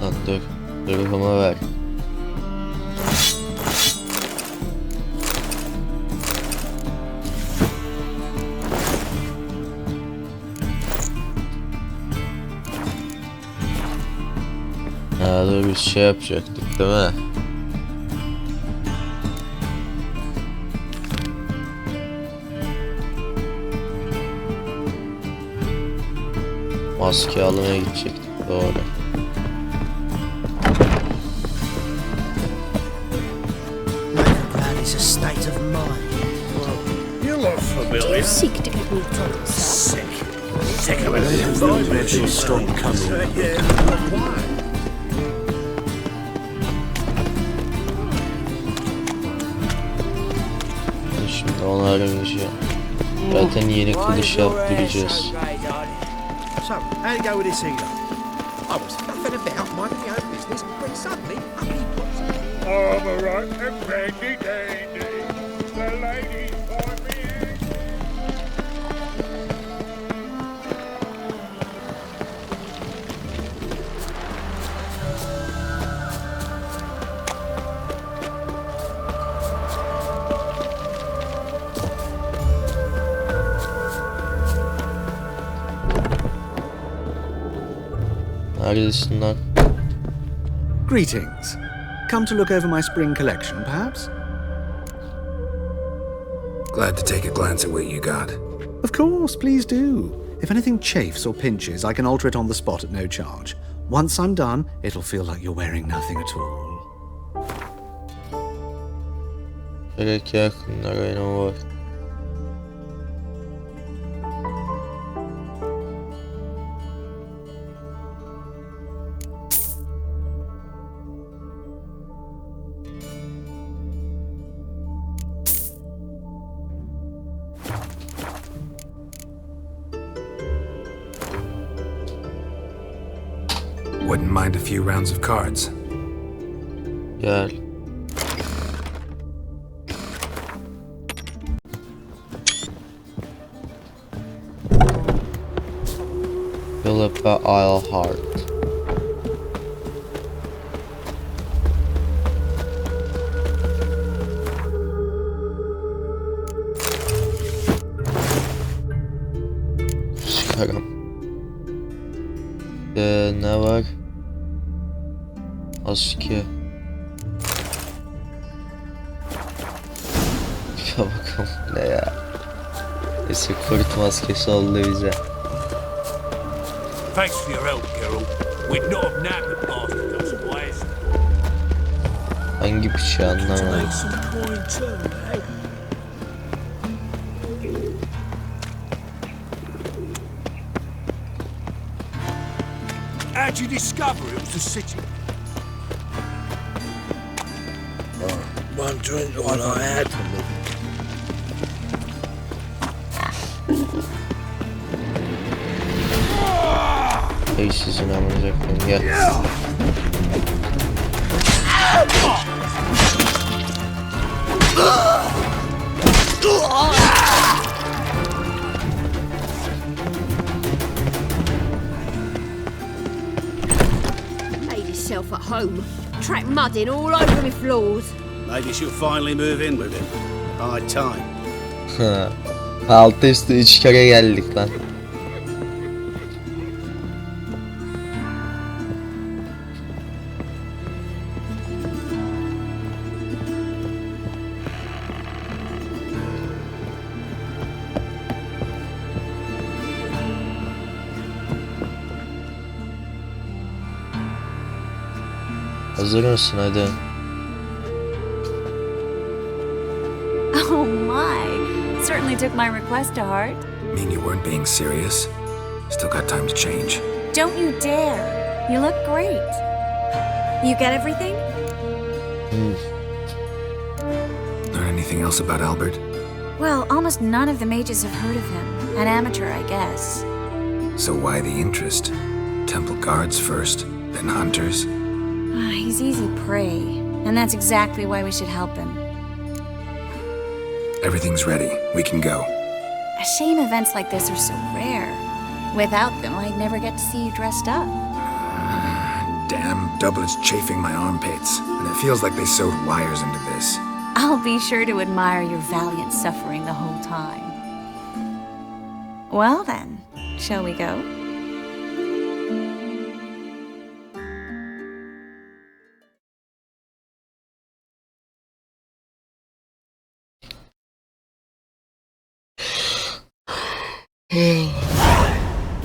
Lan dur. Ruhuma ver. Dur bir şey yapacaktık değil mi? Maske almaya gidecektik, doğru. Is a state of mind. You look familiar. Do you seek to get me drunk, sir? Sick. Sick of it. She'll stop coming. Şimdi onu aramayacağım. Zaten yeni kılıç yaptıracağız. So, how do you go with this healer? I was faffing about minding my own business when suddenly up he pops. I'm a right and brandy dandy. The ladies find me in. Neredesin lan? Greetings. Come to look over my spring collection, perhaps? Glad to take a glance at what you got. Of course, please do. If anything chafes or pinches, I can alter it on the spot at no charge. Once I'm done, it'll feel like you're wearing nothing at all. Gerek yakınlar benim var. Wouldn't mind a few rounds of cards. Gel. Philip ve Eilhart. Çıkarım. Ne var? Asker. Ya bakalım ne ya. Neyse kurt maskesi oldu bize. Thanks for your help, Geralt. We'd not have nabbed the bastard otherwise. Hangi piçi anlamadım. How'd you discover it was the city? One drink all I had. Hey sizin amınıza koyayım gel. Made yourself at home. Track mud in all over my floors. Maybe she'll finally move in with him. High time. Altı üstü 3 kere geldik lan. Hazır mısın hadi? Oh my! Certainly took my request to heart. Mean you weren't being serious? Still got time to change. Don't you dare! You look great. You get everything? Learn anything else about Albert? Well, almost none of the mages have heard of him. An amateur, I guess. So why the interest? Temple guards first, then hunters? He's easy prey, and that's exactly why we should help him. Everything's ready. We can go. A shame events like this are so rare. Without them, I'd never get to see you dressed up. Damn doublet's chafing my armpits, and it feels like they sewed wires into this. I'll be sure to admire your valiant suffering the whole time. Well then, shall we go?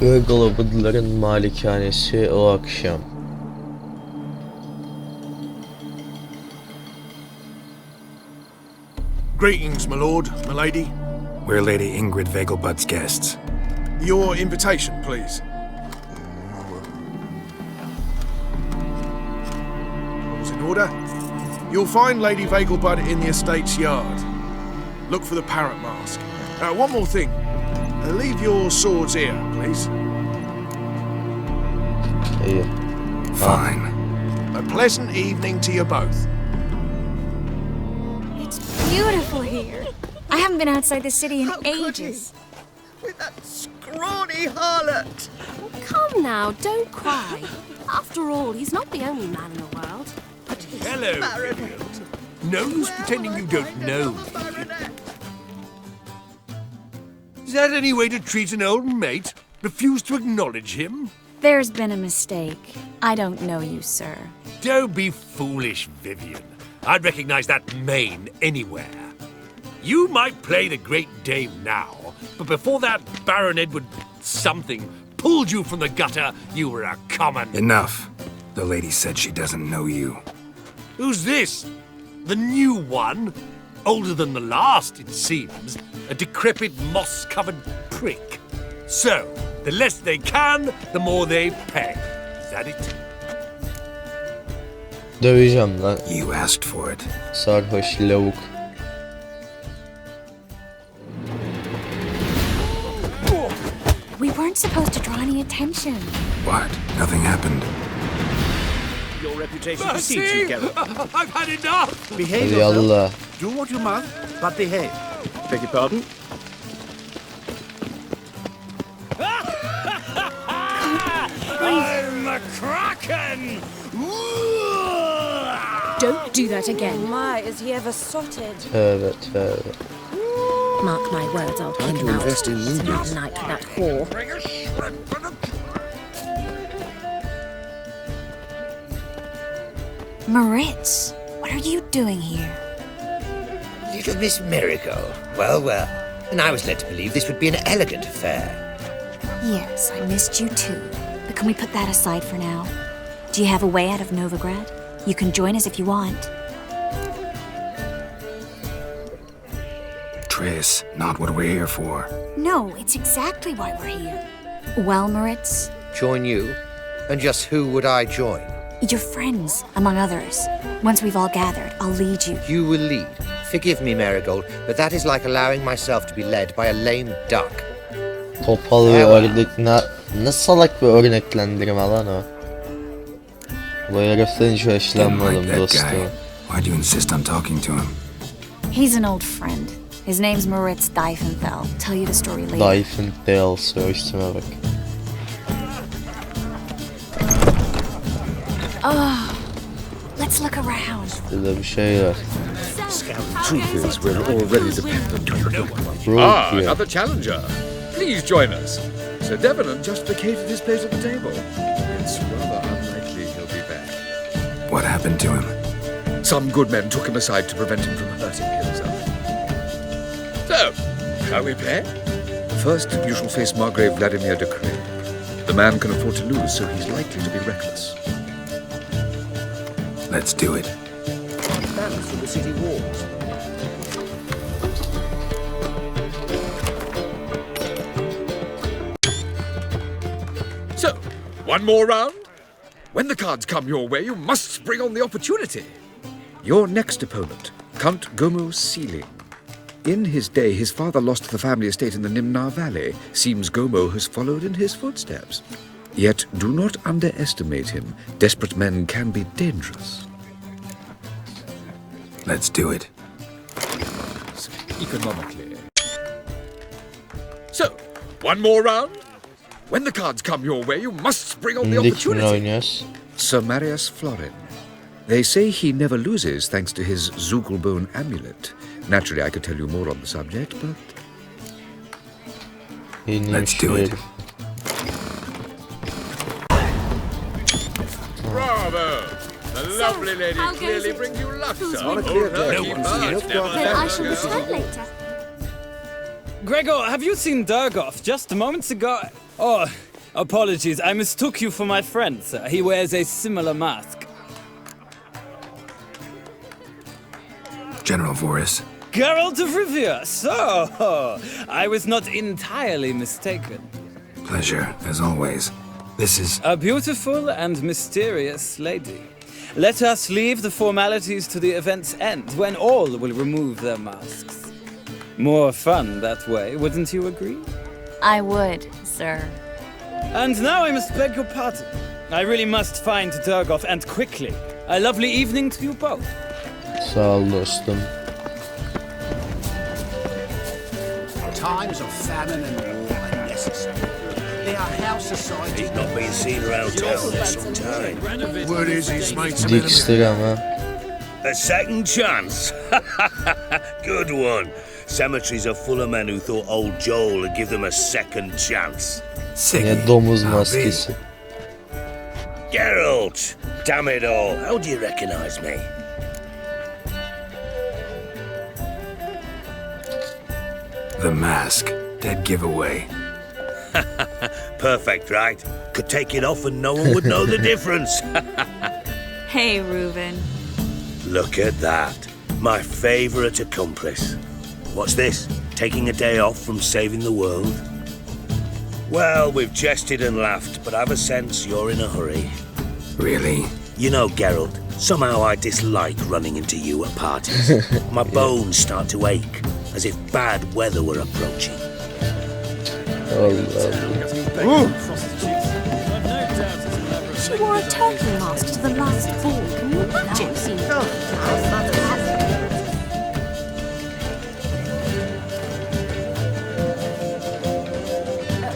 Gırgılabıdların malikanesi o akşam. Greetings, my lord, my lady. We're Lady Ingrid Vegelbud's guests. Your invitation, please. All's in order. You'll find Lady Vegelbud in the estate's yard. Look for the parrot mask. One more thing. Leave your swords here, please. Here. Fine. A pleasant evening to you both. It's beautiful here. I haven't been outside the city in ages. With that scrawny harlot! Come now, don't cry. After all, he's not the only man in the world. But he's Hello, baronet. No use pretending you don't know. Is that any way to treat an old mate? Refuse to acknowledge him? There's been a mistake. I don't know you, sir. Don't be foolish, Vivian. I'd recognize that mane anywhere. You might play the Great Dame now, but before that Baron Edward something pulled you from the gutter, you were a common... Enough. The lady said she doesn't know you. Who's this? The new one? Older than the last, it seems. A decrepit, moss-covered prick. So, the less they can, the more they pay. Is that it? Döveceğim lan. You asked for it. Sarhoş lavuk. We weren't supposed to draw any attention. What? Nothing happened. your reputation precedes you, Geralt. I've had enough! Behave Hadi Allah. yourself. Do what you must, but behave. Beg your pardon? I'm a kraken! Don't do that again. My, is he ever sotted? Tövbe tövbe. Mark my words, I'll Time kick to him out. invest in Spend movies. the night with that whore. Moritz, what are you doing here? Little Miss Miracle. Well, well. And I was led to believe this would be an elegant affair. Yes, I missed you too. But can we put that aside for now? Do you have a way out of Novigrad? You can join us if you want. Triss, not what we're here for. No, it's exactly why we're here. Well, Moritz, Join you? And just who would I join? your friends, among others. Once we've all gathered, I'll lead you. You will lead. Forgive me, Marigold, but that is like allowing myself to be led by a lame duck. Topal ve ördek ne salak bir örneklendirme lan o. Bu heriften hiç hoşlanmadım dostum. Why do you insist on talking to him? He's an old friend. His name's Moritz Diefenthal. Tell you the story later. Diefenthal söğüştüme bak. Oh, let's look around. Burada bir şey var. Truth is, we're already dependent on the big one. Another challenger. Please join us. Sir Devenant just vacated his place at the table. It's rather unlikely he'll be back. What happened to him? Some good men took him aside to prevent him from hurting himself. So, shall we play? First, you shall face Margrave Vladimir de Craig. The man can afford to lose, so he's likely to be reckless. Let's do it. Stands from the city walls. So, one more round. When the cards come your way, you must spring on the opportunity. Your next opponent, Count Gomo Sealing. In his day, his father lost the family estate in the Nimnar Valley. Seems Gomo has followed in his footsteps. Yet, do not underestimate him. Desperate men can be dangerous. Let's do it. Economically. So, one more round. When the cards come your way, you must spring on the opportunity. Sir Marius Florin. They say he never loses thanks to his Zugelbone amulet. Naturally, I could tell you more on the subject, but... Let's do it. Bravo! The lovely lady clearly brings you luck, sir. Not a clear day. Then I shall return later. Gregor, have you seen Durgoff just moments ago? Oh, apologies. I mistook you for my friend, sir. He wears a similar mask. General Voris. Geralt of Rivia. So, I was not entirely mistaken. Pleasure, as always. This is... A beautiful and mysterious lady. Let us leave the formalities to the event's end, when all will remove their masks. More fun that way, wouldn't you agree? I would, sir. And now I must beg your pardon. I really must find Durgoff, and quickly. A lovely evening to you both. Sağ ol dostum. Times of famine and war are necessary. They are house society. He's not been seen around town for some time. Word is he's made some Dixter ama. A second chance. Good one. Cemeteries are full of men who thought old Joel would give them a second chance. Ne domuz maskesi. Geralt! Damn it all. How do you recognize me? The mask. Dead giveaway. Perfect, right? Could take it off and no one would know the difference. Hey, Reuben. Look at that. My favorite accomplice. What's this? Taking a day off from saving the world? Well, we've jested and laughed, but I've a sense you're in a hurry. Really? You know, Geralt, somehow I dislike running into you at parties. My bones start to ache, as if bad weather were approaching. wore a turkey mask to the last ball. Can you imagine?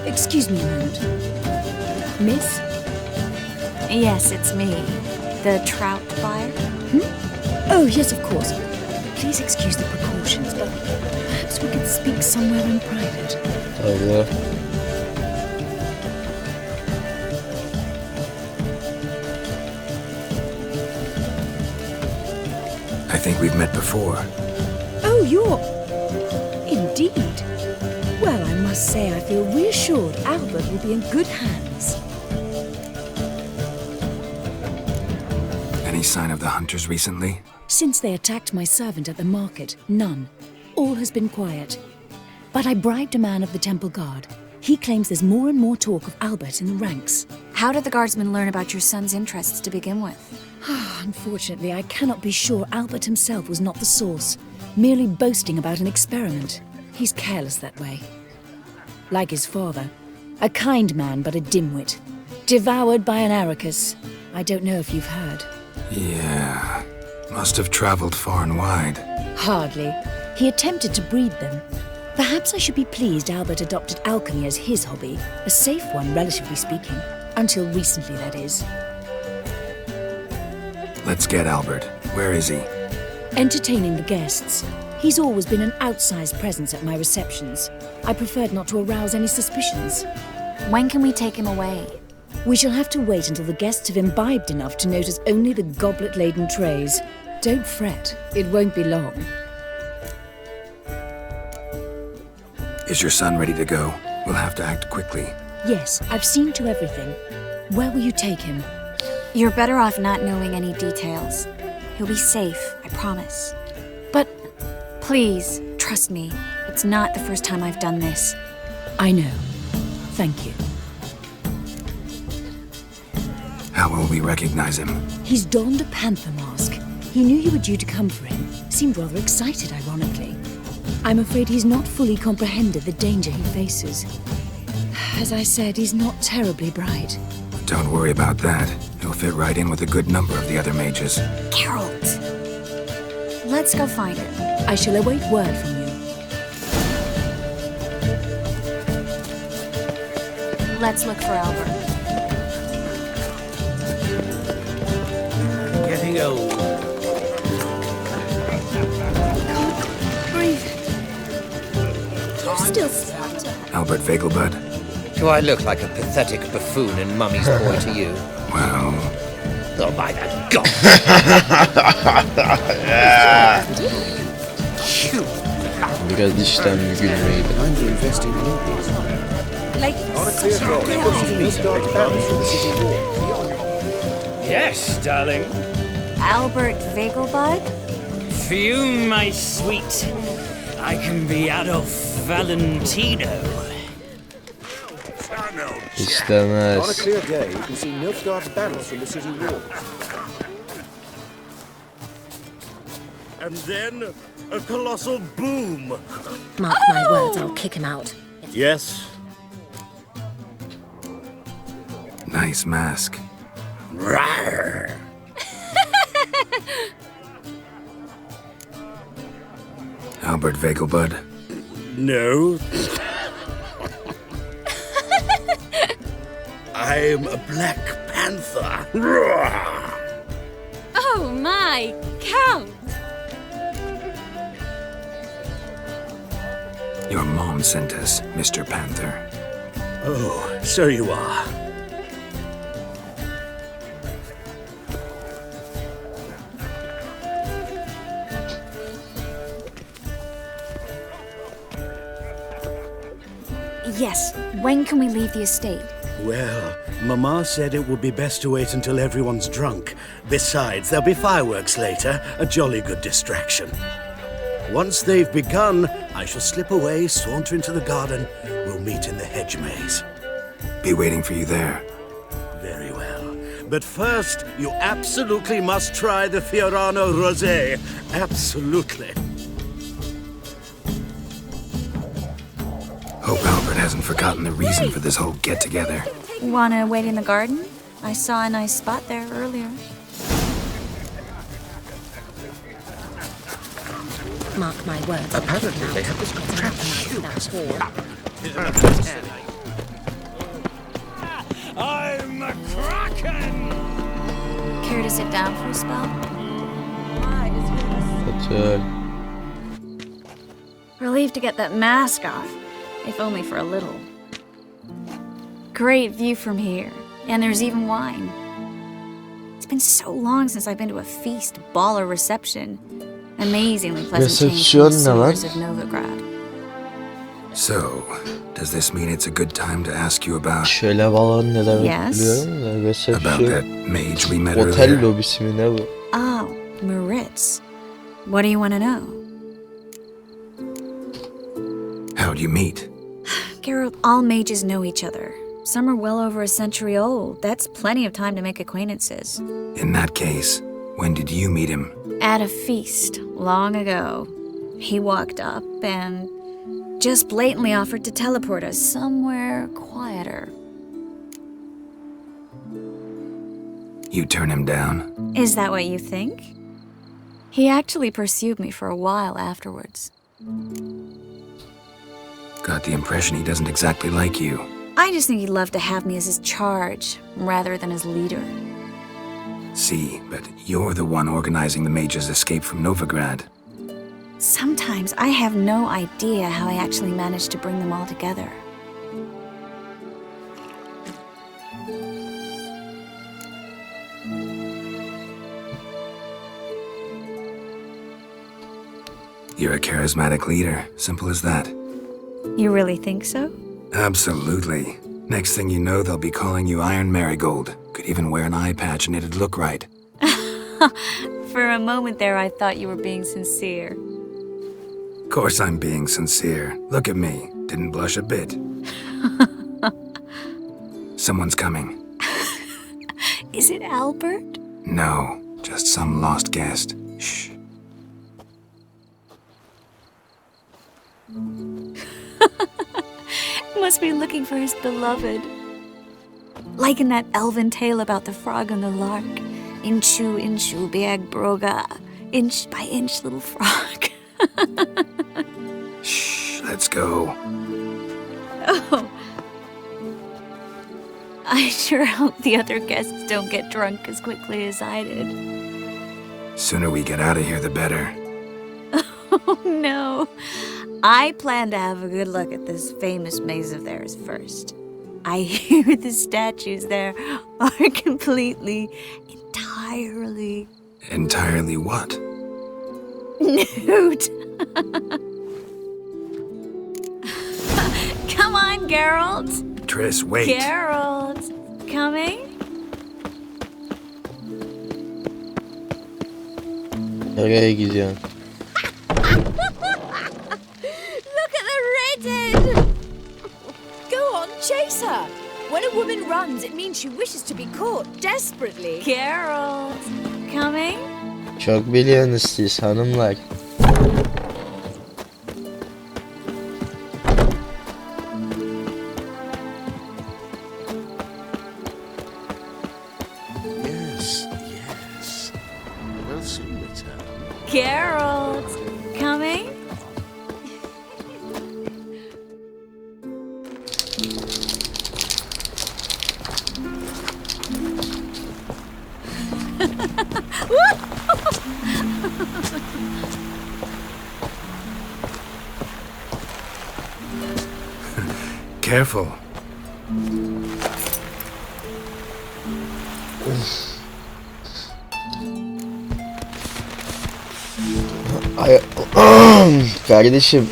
Excuse me a moment. Miss? Yes, it's me. The trout buyer? Oh, yes, of course. Please excuse the precautions, but perhaps we could speak somewhere in private. Tabii. I think we've met before. Oh, you're... Indeed. Well, I must say I feel reassured Albert will be in good hands. Any sign of the hunters recently? Since they attacked my servant at the market, none. All has been quiet. But I bribed a man of the temple guard. He claims there's more and more talk of Albert in the ranks. How did the guardsmen learn about your son's interests to begin with? Unfortunately, I cannot be sure Albert himself was not the source, merely boasting about an experiment. He's careless that way. Like his father, a kind man but a dimwit. Devoured by an arachus. I don't know if you've heard. Yeah. Must have traveled far and wide. Hardly. He attempted to breed them. Perhaps I should be pleased Albert adopted alchemy as his hobby. A safe one, relatively speaking. Until recently, that is. Let's get Albert. Where is he? Entertaining the guests. He's always been an outsized presence at my receptions. I preferred not to arouse any suspicions. When can we take him away? We shall have to wait until the guests have imbibed enough to notice only the goblet-laden trays. Don't fret, it won't be long. Is your son ready to go? We'll have to act quickly. Yes, I've seen to everything. Where will you take him? You're better off not knowing any details. He'll be safe, I promise. But... Please, trust me. It's not the first time I've done this. I know. Thank you. How will we recognize him? He's donned a panther mask. He knew you were due to come for him. Seemed rather excited, ironically. I'm afraid he's not fully comprehended the danger he faces. As I said, he's not terribly bright. Don't worry about that. He'll fit right in with a good number of the other mages. Geralt! Let's go find him. I shall await word from you. Let's look for Albert. Getting old. Breathe. You're still stuck. Albert Vegelbud? Do I look like a pathetic buffoon and Mummy's boy to you? Well... Oh, by the God! Biraz işten bir gülmeydi. Yes, darling. Albert Vegelbud? Fume, my sweet. I can be Adolf Valentino. İstemez. On a clear day, you can see Nilfgaard's banners from the city walls. And then a colossal boom. Mark my words, I'll kick him out. Yes. Nice mask. Rawr. Albert Vegelbud? No. I'm a Black Panther. Oh my, Count! Your mom sent us, Mr. Panther. Oh, so you are. Yes. When can we leave the estate? Well, Mama said it would be best to wait until everyone's drunk. Besides, there'll be fireworks later, a jolly good distraction. Once they've begun, I shall slip away, saunter into the garden. We'll meet in the hedge maze. Be waiting for you there. Very well. But first, you absolutely must try the Fiorano Rosé. Absolutely. Hope Albert hasn't forgotten the reason for this whole get-together. Wanna wait in the garden? I saw a nice spot there earlier. Mark my words. Apparently they have this trap. I'm a Kraken! Care to sit down for a spell? Relieved to get that mask off, if only for a little. Great view from here, and there's even wine. It's been so long since I've been to a feast, ball, or reception. Amazingly pleasant change from the sewers of Novigrad. So, does this mean it's a good time to ask you about... Şöyle balon ne demek Yes. biliyorum da About that mage we met Otel earlier? lobisi mi ne bu? Oh, Maritz. What do you want to know? How'd you meet? Geralt, all mages know each other. Some are well over a century old. That's plenty of time to make acquaintances. In that case, when did you meet him? At a feast, long ago. He walked up and just blatantly offered to teleport us somewhere quieter. You turn him down? Is that what you think? He actually pursued me for a while afterwards. Got the impression he doesn't exactly like you. I just think he'd love to have me as his charge, rather than his leader. See, but you're the one organizing the mage's escape from Novigrad. Sometimes I have no idea how I actually managed to bring them all together. You're a charismatic leader, simple as that. You really think so? Absolutely. Next thing you know, they'll be calling you Iron Marigold. Could even wear an eye patch and it'd look right. For a moment there, I thought you were being sincere. Of course I'm being sincere. Look at me. Didn't blush a bit. Someone's coming. Is it Albert? No, just some lost guest. Shh. Must be looking for his beloved. Like in that elven tale about the frog and the lark. Inchu, inchu, biag broga. Inch by inch, little frog. Shh, let's go. Oh. I sure hope the other guests don't get drunk as quickly as I did. Sooner we get out of here, the better. Oh, no. I plan to have a good look at this famous maze of theirs first. I hear the statues there are completely, entirely... Entirely what? Nude. Come on, Geralt. Triss, wait. Geralt. Coming? Nereye gidiyorsun? Look at the redhead! Go on, chase her! When a woman runs, it means she wishes to be caught desperately. Geralt. Coming? Çok biliyorsunuz siz hanımlar. Yes, yes. We'll soon return. Geralt. Coming? Careful. Ay kardeşim.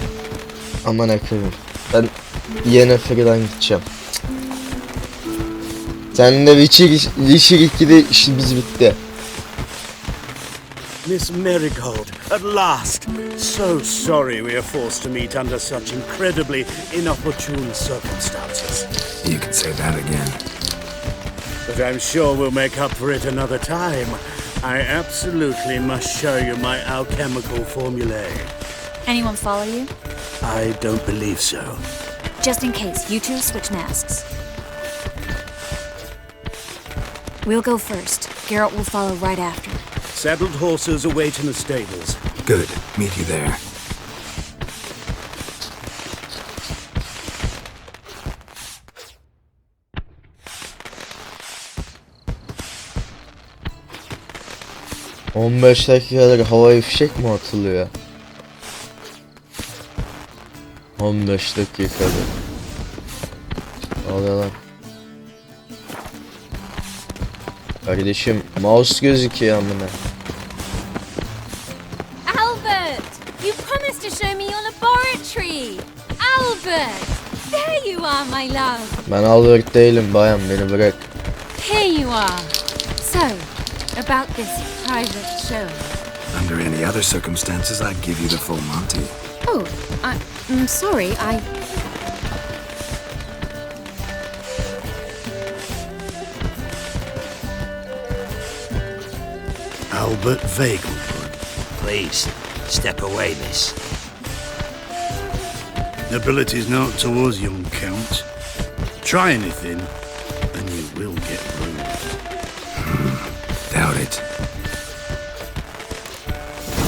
Aman akıllı. Ben Yennefer'den gideceğim. Seninle Witcher 2'de işimiz bitti. Miss Marigold, at last! So sorry we are forced to meet under such incredibly inopportune circumstances. You can say that again. But I'm sure we'll make up for it another time. I absolutely must show you my alchemical formulae. Anyone follow you? I don't believe so. Just in case, you two switch masks. We'll go first. Geralt will follow right after. Saddled horses await in the stables. Good. Meet you there. ...15 dakikalık havai fişek mi atılıyor? 15 dakikada. Ne oluyor lan? Kardeşim mouse gözüküyor amına. Albert! You promised to show me your laboratory! Albert! There you are, my love! Ben Albert değilim bayan, beni bırak. Here you are! So, about this private show. Under any other circumstances, I'd give you the full Monty. Oh, I'm sorry, Albert Vegelbud. Please, step away, miss. Nobility's not towards young Count. Try anything, and you will get ruined. Doubt it.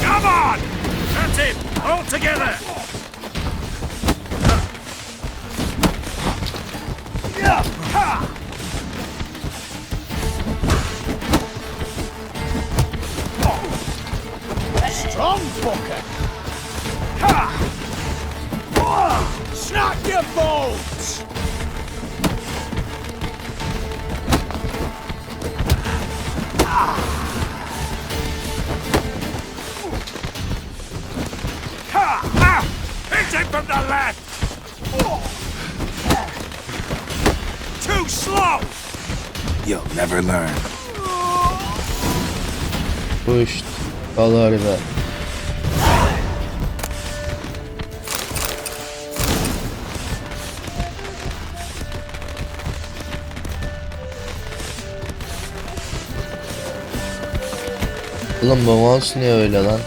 Come on! That's it! All together! Strong fucker! Snap your bolts! Hit him from the left! Too slow! You'll never learn. Pushed. Al orada. Oğlum bu mouse niye öyle lan?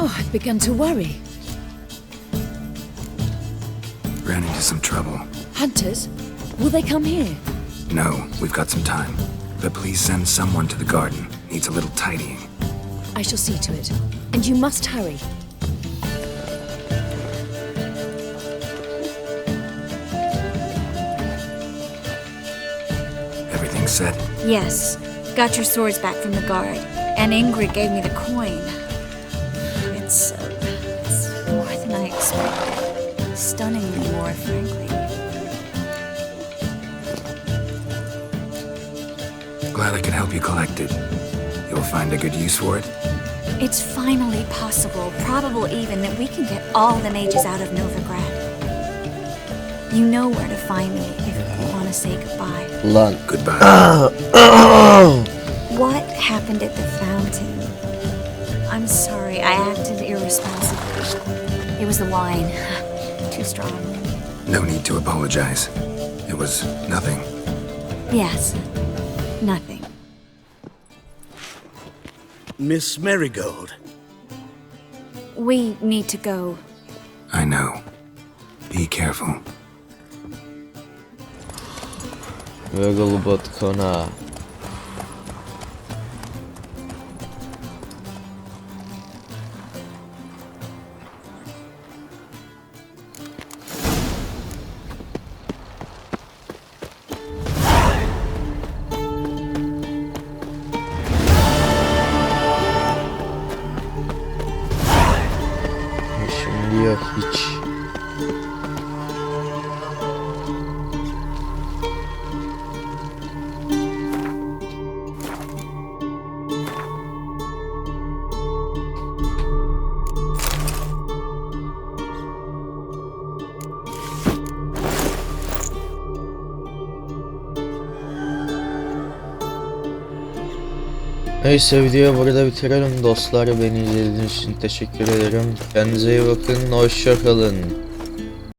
Oh, I've begun to worry. Ran into some trouble. Hunters? Will they come here? No, we've got some time. But please send someone to the garden. Needs a little tidying. I shall see to it. And you must hurry. Everything set? Yes. Got your swords back from the guard. And Ingrid gave me the coin. It's more than I expected. Stunningly more, frankly. Glad I could help you collect it. You'll find a good use for it? It's finally possible, probable even, that we can get all the mages out of Novigrad. You know where to find me if you want to say goodbye. Lan. Goodbye. What happened at the fountain? I'm sorry, I acted irresponsibly. It was the wine. Too strong. No need to apologize. It was nothing. Yes. Nothing. Miss Marigold. We need to go. I know. Be careful. Vegelbud konağı. Şimdi yok hiç. Neyse videoyu burada bitirelim dostlar. Beni izlediğiniz için teşekkür ederim. Kendinize iyi bakın. Hoşça kalın.